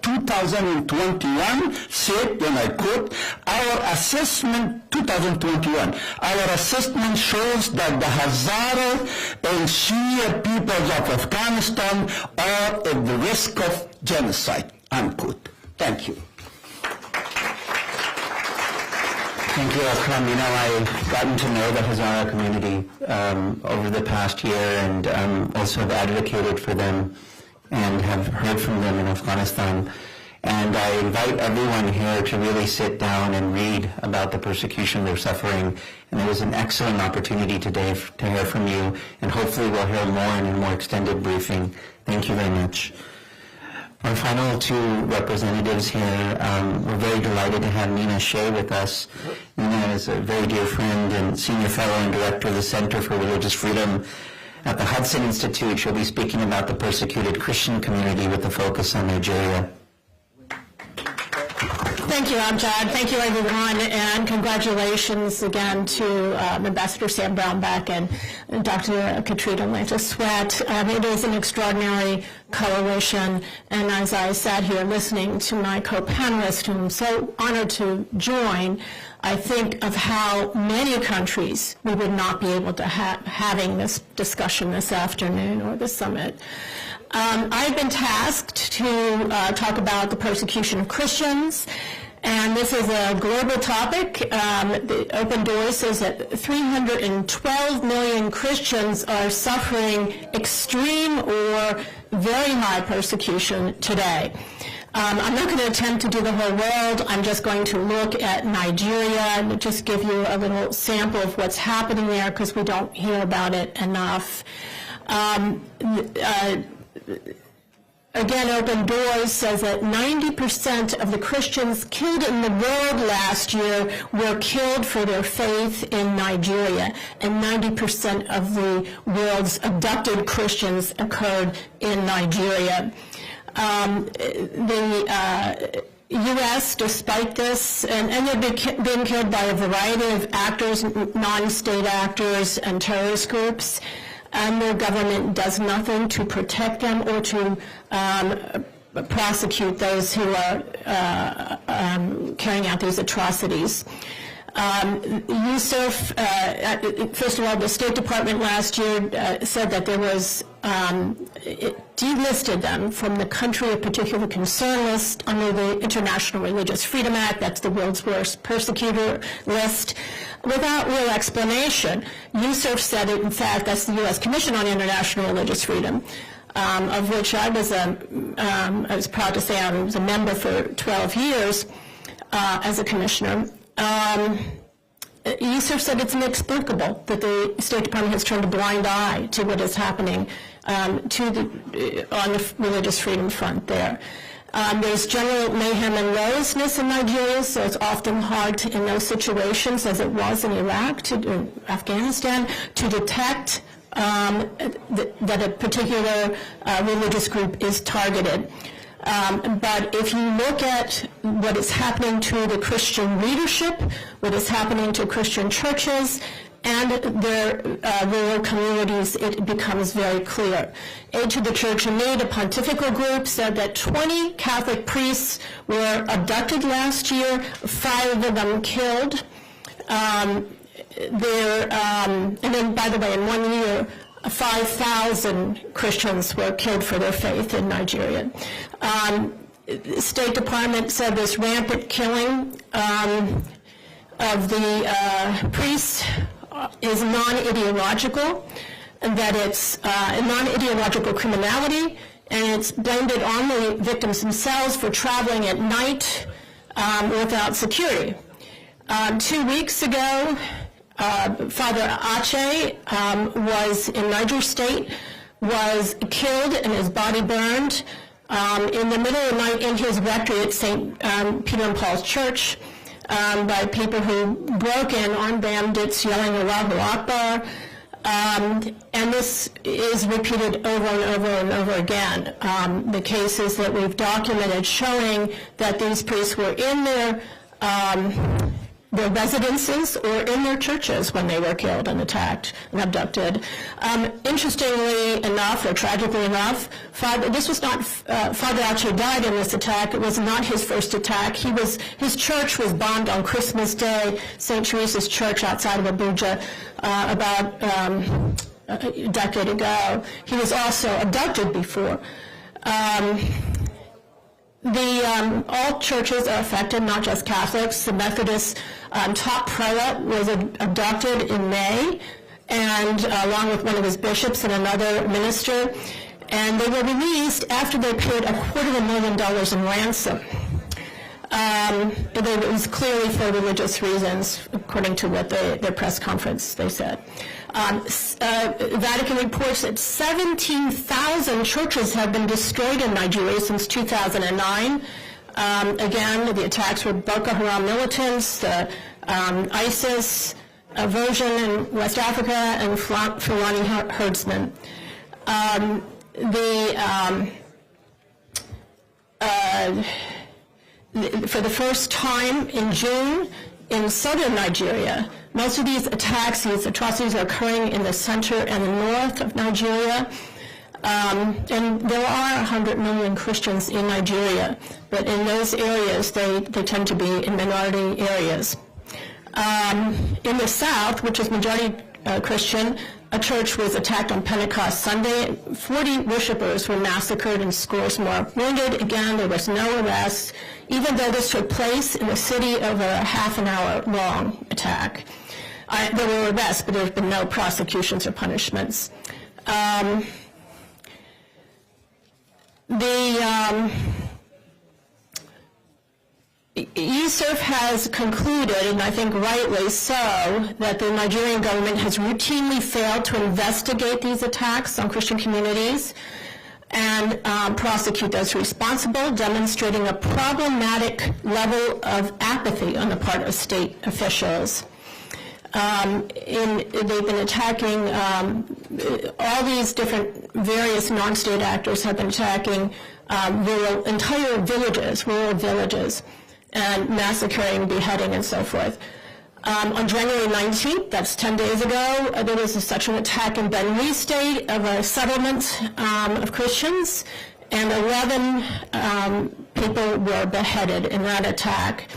2021 said, and I quote, our assessment, 2021, our assessment shows that the Hazara and Shia peoples of Afghanistan are at the risk of genocide, unquote. Thank you. Thank you, Akram. You know, I've gotten to know the Hazara community over the past year, and also have advocated for them and have heard from them in Afghanistan. And I invite everyone here to really sit down and read about the persecution they're suffering. And it was an excellent opportunity today to hear from you, and hopefully we'll hear more in a more extended briefing. Thank you very much. Our final 2 representatives here, we're very delighted to have Nina Shea with us. Nina is a very dear friend and senior fellow and director of the Center for Religious Freedom at the Hudson Institute. She'll be speaking about the persecuted Christian community with a focus on Nigeria. Thank you, Amjad. Thank you, everyone, and congratulations again to Ambassador Sam Brownback and Dr. Katrina Lanta-Sweat. It is an extraordinary coalition, and as I sat here listening to my co-panelists, whom I'm so honored to join, I think of how many countries we would not be able to having this discussion this afternoon or the summit. I've been tasked to talk about the persecution of Christians, and this is a global topic. The Open Doors says that 312 million Christians are suffering extreme or very high persecution today. I'm not going to attempt to do the whole world. I'm just going to look at Nigeria and just give you a little sample of what's happening there, because we don't hear about it enough. Again, Open Doors says that 90% of the Christians killed in the world last year were killed for their faith in Nigeria, and 90% of the world's abducted Christians occurred in Nigeria. The U.S., despite this, and they've been killed by a variety of actors, non-state actors and terrorist groups, and their government does nothing to protect them or to prosecute those who are carrying out these atrocities. Yusuf, first of all, the State Department last year said that there was, it delisted them from the country of particular concern list under the International Religious Freedom Act. That's the world's worst persecutor list, without real explanation. Yusuf said it, in fact, that's the U.S. Commission on International Religious Freedom, of which I was proud to say I was a member for 12 years as a commissioner. Yusuf said it's inexplicable that the State Department has turned a blind eye to what is happening on the religious freedom front there. There's general mayhem and lawlessness in Nigeria, so it's often hard in those situations, as it was in Iraq, Afghanistan, to detect that a particular religious group is targeted. But if you look at what is happening to the Christian leadership, what is happening to Christian churches, and their rural communities, it becomes very clear. Aid to the Church in Need, a pontifical group, said that 20 Catholic priests were abducted last year, 5 of them killed. And then, by the way, in 1 year, 5,000 Christians were killed for their faith in Nigeria. The State Department said this rampant killing of the priests is non-ideological, and that it's a non-ideological criminality, and it's blamed it on the victims themselves for traveling at night without security. 2 weeks ago, Father Ache was in Niger State, was killed and his body burned in the middle of the night in his rectory at St. Peter and Paul's Church by people who broke in, armed bandits yelling Allahu Akbar. And this is repeated over and over and over again. The cases that we've documented showing that these priests were in their residences or in their churches when they were killed and attacked and abducted. Interestingly enough, or tragically enough, Father Ache died in this attack. It was not his first attack. His church was bombed on Christmas Day, St. Teresa's Church outside of Abuja, about a decade ago. He was also abducted before. All churches are affected, not just Catholics. The Methodist top prelate was abducted in May, and along with one of his bishops and another minister, and they were released after they paid $250,000 in ransom. It was clearly for religious reasons, according to what their press conference they said. Vatican reports that 17,000 churches have been destroyed in Nigeria since 2009. Again, the attacks were Boko Haram militants, ISIS version in West Africa, and Fulani herdsmen. For the first time in June, in southern Nigeria, most of these attacks, these atrocities are occurring in the center and the north of Nigeria. And there are 100 million Christians in Nigeria, but in those areas, they tend to be in minority areas. In the south, which is majority Christian, a church was attacked on Pentecost Sunday. 40 worshipers were massacred and scores more wounded. Again, there was no arrest, even though this took place in the city over a half-an-hour-long attack. There were arrests, but there have been no prosecutions or punishments. Yusuf has concluded, and I think rightly so, that the Nigerian government has routinely failed to investigate these attacks on Christian communities and prosecute those responsible, demonstrating a problematic level of apathy on the part of state officials. They've been attacking, all these different various non-state actors have been attacking entire villages, rural villages, and massacring, beheading, and so forth. On January 19th, that's 10 days ago, there was such an attack in Benue State of a settlement of Christians, and 11 people were beheaded in that attack.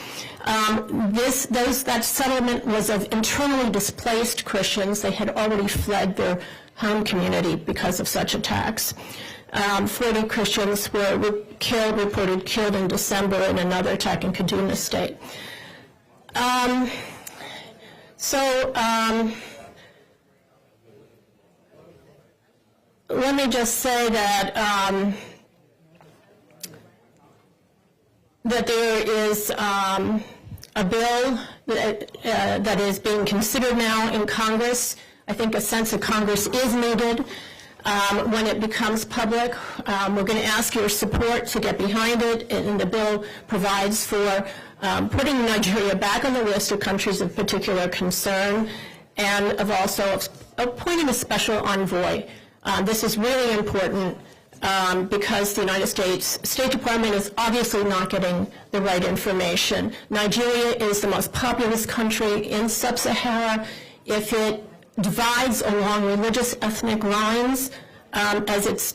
That settlement was of internally displaced Christians. They had already fled their home community because of such attacks. 40 Christians were reported killed in December in another attack in Kaduna State. Let me just say that that there is a bill that is being considered now in Congress. I think a sense of Congress is needed when it becomes public. We're going to ask your support to get behind it, and the bill provides for putting Nigeria back on the list of countries of particular concern, and of also appointing a special envoy. This is really important because the United States State Department is obviously not getting the right information. Nigeria is the most populous country in Sub-Sahara. If it divides along religious ethnic lines, as it's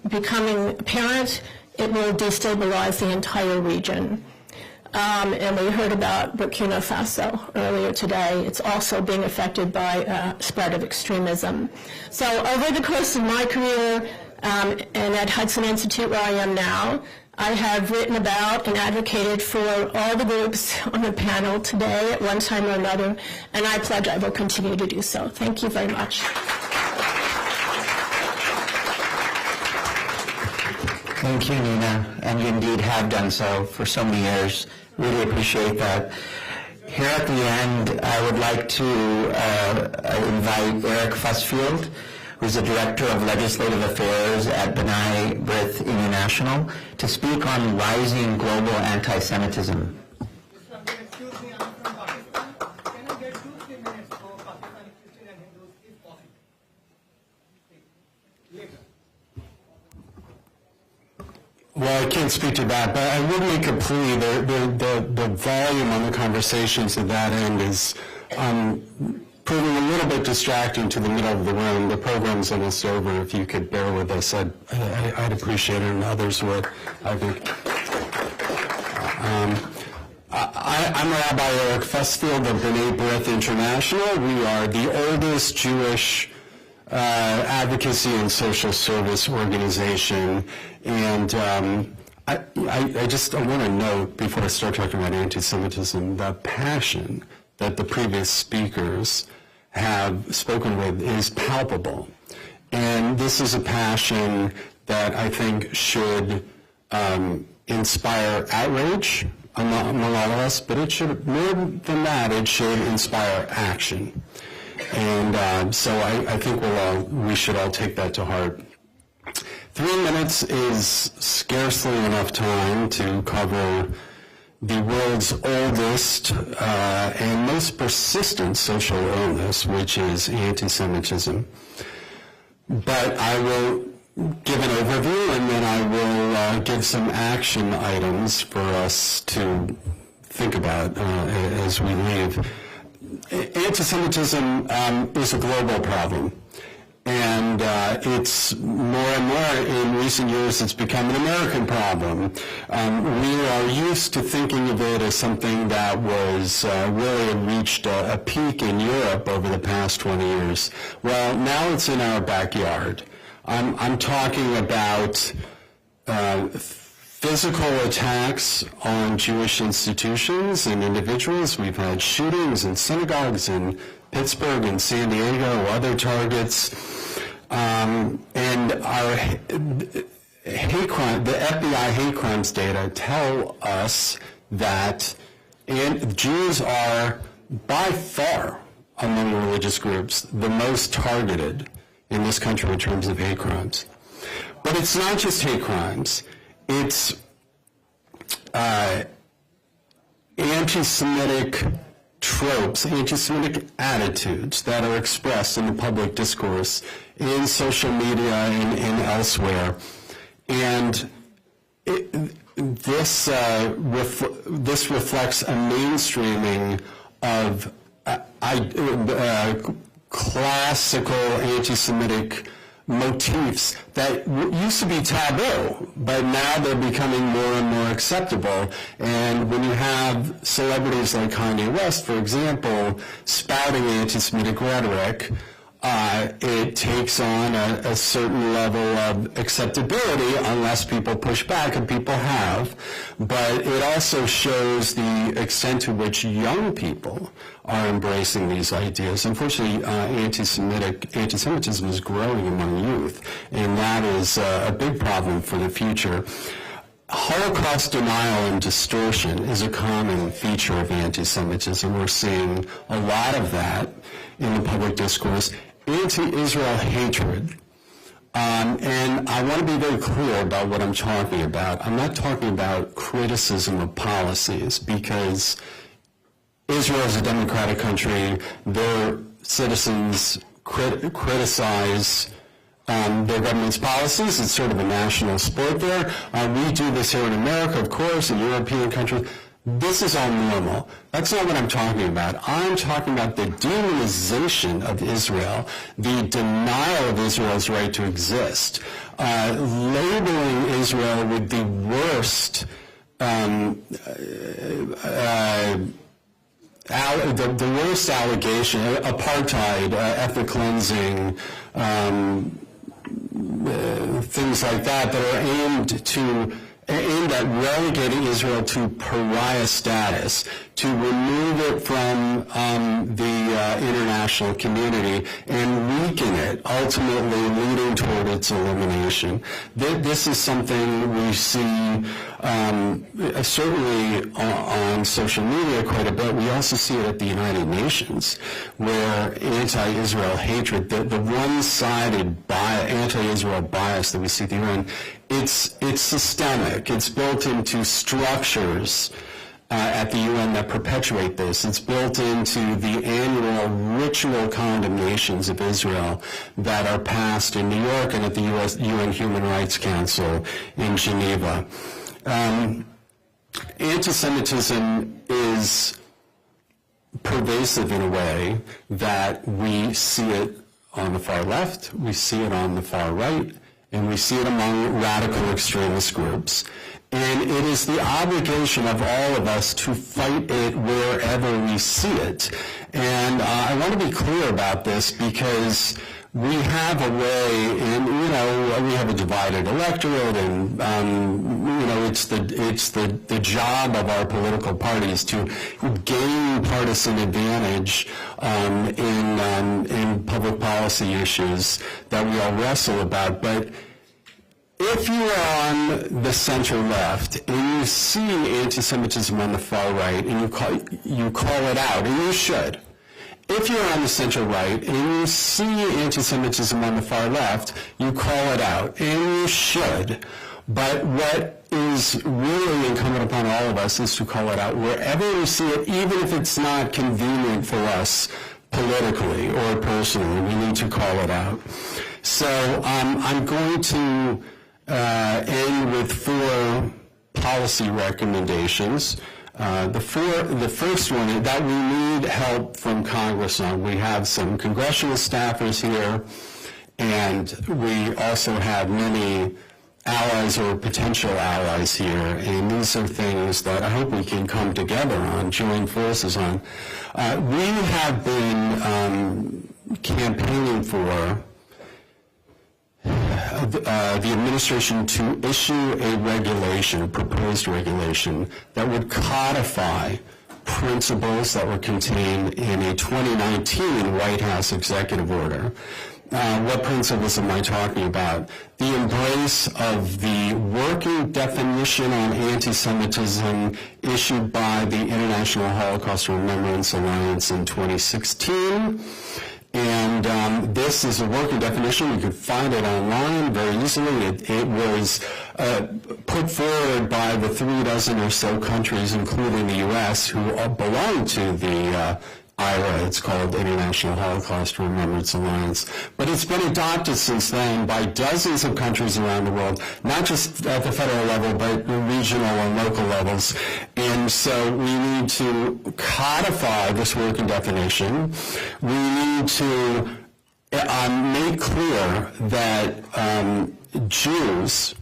becoming apparent, it will destabilize the entire region. And we heard about Burkina Faso earlier today. It's also being affected by spread of extremism. So over the course of my career and at Hudson Institute, where I am now, I have written about and advocated for all the groups on the panel today at one time or another, and I pledge I will continue to do so. Thank you very much. Thank you, Nina, and you indeed have done so for so many years. Really appreciate that. Here at the end, I would like to invite Eric Fussfield, who's the Director of Legislative Affairs at B'nai B'rith International, to speak on rising global anti-Semitism. Excuse me, I'm from Pakistan. Can I get 2-3 minutes for Pakistani Christian and Hindus if possible? Later. Well, I can't speak to that, but I would make a plea. The volume on the conversations at that end is proving a little bit distracting to the middle of the room. The program's almost over. If you could bear with us, I'd appreciate it, and others would, I think. I'm Rabbi Eric Fussfield of B'nai B'rith International. We are the oldest Jewish advocacy and social service organization, and I want to note, before I start talking about anti-Semitism, the passion that the previous speakers have spoken with is palpable. And this is a passion that I think should inspire outrage among all of us, but it should, more than that, it should inspire action. And so I think we should all take that to heart. 3 minutes is scarcely enough time to cover the world's oldest and most persistent social illness, which is anti-Semitism. But I will give an overview, and then I will give some action items for us to think about as we leave. Anti-Semitism is a global problem, and it's more and more in recent years it's become an American problem. We are used to thinking of it as something that was really reached a peak in Europe over the past 20 years. Well, now it's in our backyard. I'm talking about physical attacks on Jewish institutions and individuals. We've had shootings in synagogues in Pittsburgh and San Diego, other targets. And our hate crime, the FBI hate crimes data tell us that Jews are by far among religious groups the most targeted in this country in terms of hate crimes. But it's not just hate crimes. It's anti-Semitic tropes, anti-Semitic attitudes that are expressed in the public discourse, in social media and elsewhere. And this reflects a mainstreaming of classical anti-Semitic motifs that used to be taboo, but now they're becoming more and more acceptable. And when you have celebrities like Kanye West, for example, spouting anti-Semitic rhetoric, it takes on a certain level of acceptability unless people push back, and people have. But it also shows the extent to which young people are embracing these ideas. Unfortunately, anti-Semitism is growing among youth, and that is a big problem for the future. Holocaust denial and distortion is a common feature of anti-Semitism. We're seeing a lot of that in the public discourse. Anti-Israel hatred. And I want to be very clear about what I'm talking about. I'm not talking about criticism of policies, because Israel is a democratic country. Their citizens criticize their government's policies. It's sort of a national sport there. We do this here in America, of course, in European countries. This is all normal. That's not what I'm talking about. I'm talking about the demonization of Israel, the denial of Israel's right to exist, labeling Israel with the worst the worst allegation, apartheid, ethnic cleansing, things like that are aimed at relegating Israel to pariah status, to remove it from the international community and weaken it, ultimately leading toward its elimination. This is something we see certainly on social media quite a bit. We also see it at the United Nations, where anti-Israel hatred, the one-sided anti-Israel bias that we see at the UN, it's systemic. It's built into structures at the UN that perpetuate this. It's built into the annual ritual condemnations of Israel that are passed in New York and at the UN Human Rights Council in Geneva. Anti-Semitism is pervasive in a way that we see it on the far left, we see it on the far right, and we see it among radical extremist groups. And it is the obligation of all of us to fight it wherever we see it. And I want to be clear about this, because we have a way, and we have a divided electorate, and it's the job of our political parties to gain partisan advantage in public policy issues that we all wrestle about. But if you are on the center left and you see anti-Semitism on the far right, and you call it out, and you should. If you're on the center right and you see anti-Semitism on the far left, you call it out, and you should. But what is really incumbent upon all of us is to call it out wherever we see it, even if it's not convenient for us politically or personally. We need to call it out. So I'm going to end with 4 policy recommendations. The first one is that we need help from Congress on. We have some congressional staffers here, and we also have many allies or potential allies here, and these are things that I hope we can come together on, join forces on. We have been campaigning for the administration to issue a regulation, a proposed regulation, that would codify principles that were contained in a 2019 White House executive order. What principles am I talking about? The embrace of the working definition on anti-Semitism issued by the International Holocaust Remembrance Alliance in 2016. And this is a working definition. You could find it online very easily. It was put forward by the 36 or so countries, including the U.S., who belong to the IRA. It's called International Holocaust Remembrance Alliance. But it's been adopted since then by dozens of countries around the world, not just at the federal level, but regional and local levels. And so we need to codify this working definition. We need to make clear that Jews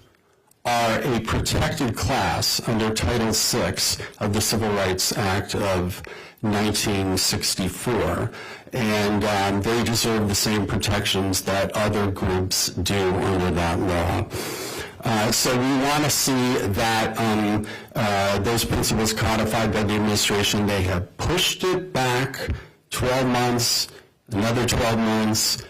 are a protected class under Title VI of the Civil Rights Act of 1964, and they deserve the same protections that other groups do under that law. So we want to see that those principles codified by the administration. They have pushed it back 12 months, another 12 months.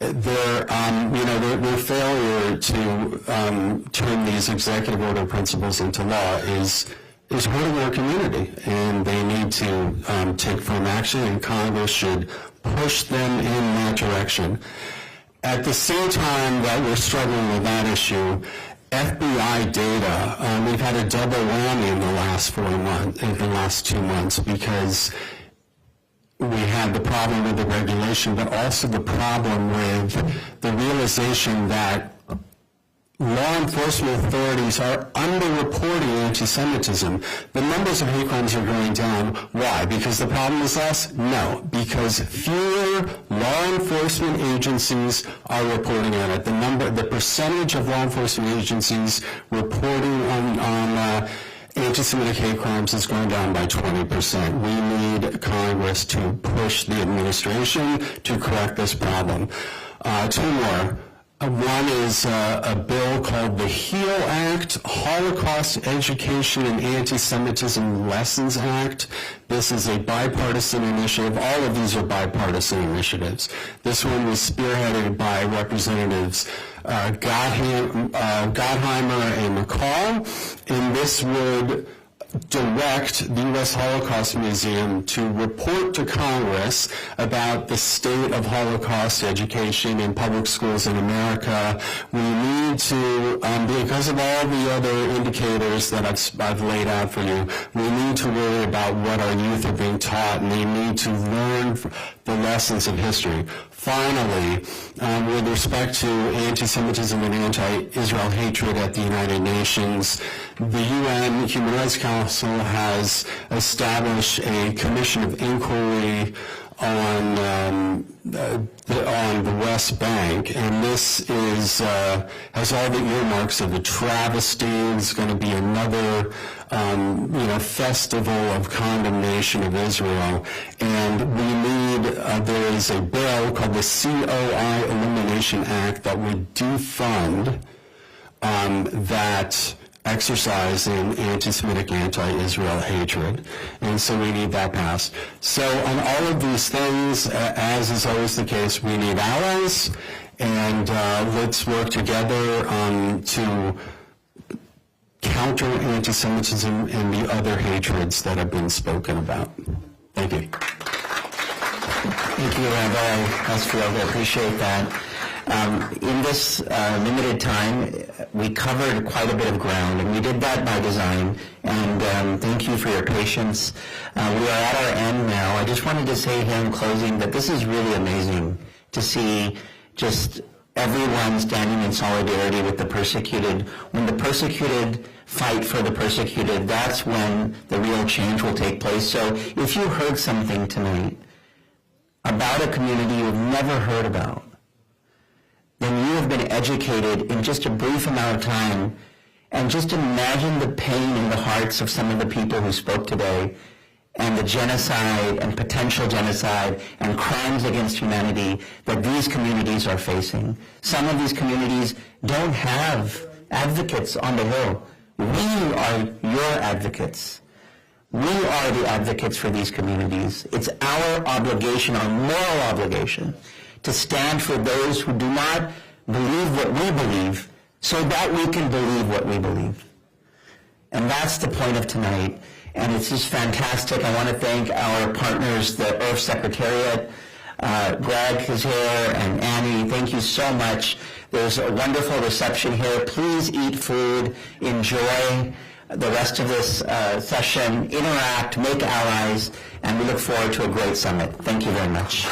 their failure to turn these executive order principles into law is hurting our community, and they need to take firm action, and Congress should push them in that direction. At the same time that we're struggling with that issue, FBI data, we've had a double whammy in the last 2 months, because we had the problem with the regulation, but also the problem with the realization that law enforcement authorities are underreporting anti-Semitism. The numbers of hate crimes are going down. Why? Because the problem is less? No. Because fewer law enforcement agencies are reporting on it. The percentage of law enforcement agencies reporting on anti-Semitic hate crimes is going down by 20%. We need Congress to push the administration to correct this problem. Two more. One is a bill called the HEAL Act, Holocaust Education and Anti-Semitism Lessons Act. This is a bipartisan initiative. All of these are bipartisan initiatives. This one was spearheaded by Representatives Gottheimer and McCall, and this would direct the U.S. Holocaust Museum to report to Congress about the state of Holocaust education in public schools in America. We need to, because of all the other indicators that I've laid out for you, we need to worry about what our youth are being taught, and they need to learn the lessons of history. Finally, with respect to anti-Semitism and anti-Israel hatred at the United Nations, the UN Human Rights Council has established a commission of inquiry on the West Bank, and this has all the earmarks of a travesty. It's going to be another festival of condemnation of Israel, and we need there is a bill called the COI Elimination Act that would defund that exercise in anti-Semitic, anti-Israel hatred. And so we need that passed. So on all of these things, as is always the case, we need allies, and let's work together to counter anti-Semitism and the other hatreds that have been spoken about. Thank you. Thank you, Rabbi Hasfield. I appreciate that. In this limited time, we covered quite a bit of ground, and we did that by design, and thank you for your patience. We are at our end now. I just wanted to say here in closing that this is really amazing to see just everyone standing in solidarity with the persecuted. When the persecuted fight for the persecuted, that's when the real change will take place. So if you heard something tonight about a community you've never heard about, then you have been educated in just a brief amount of time. And just imagine the pain in the hearts of some of the people who spoke today, and the genocide and potential genocide and crimes against humanity that these communities are facing. Some of these communities don't have advocates on the Hill. We are your advocates. We are the advocates for these communities. It's our obligation, our moral obligation, to stand for those who do not believe what we believe, so that we can believe what we believe. And that's the point of tonight. And it's just fantastic. I want to thank our partners, the IRF Secretariat. Greg is here, and Annie, thank you so much. There's a wonderful reception here. Please eat food, enjoy the rest of this session, interact, make allies, and we look forward to a great summit. Thank you very much.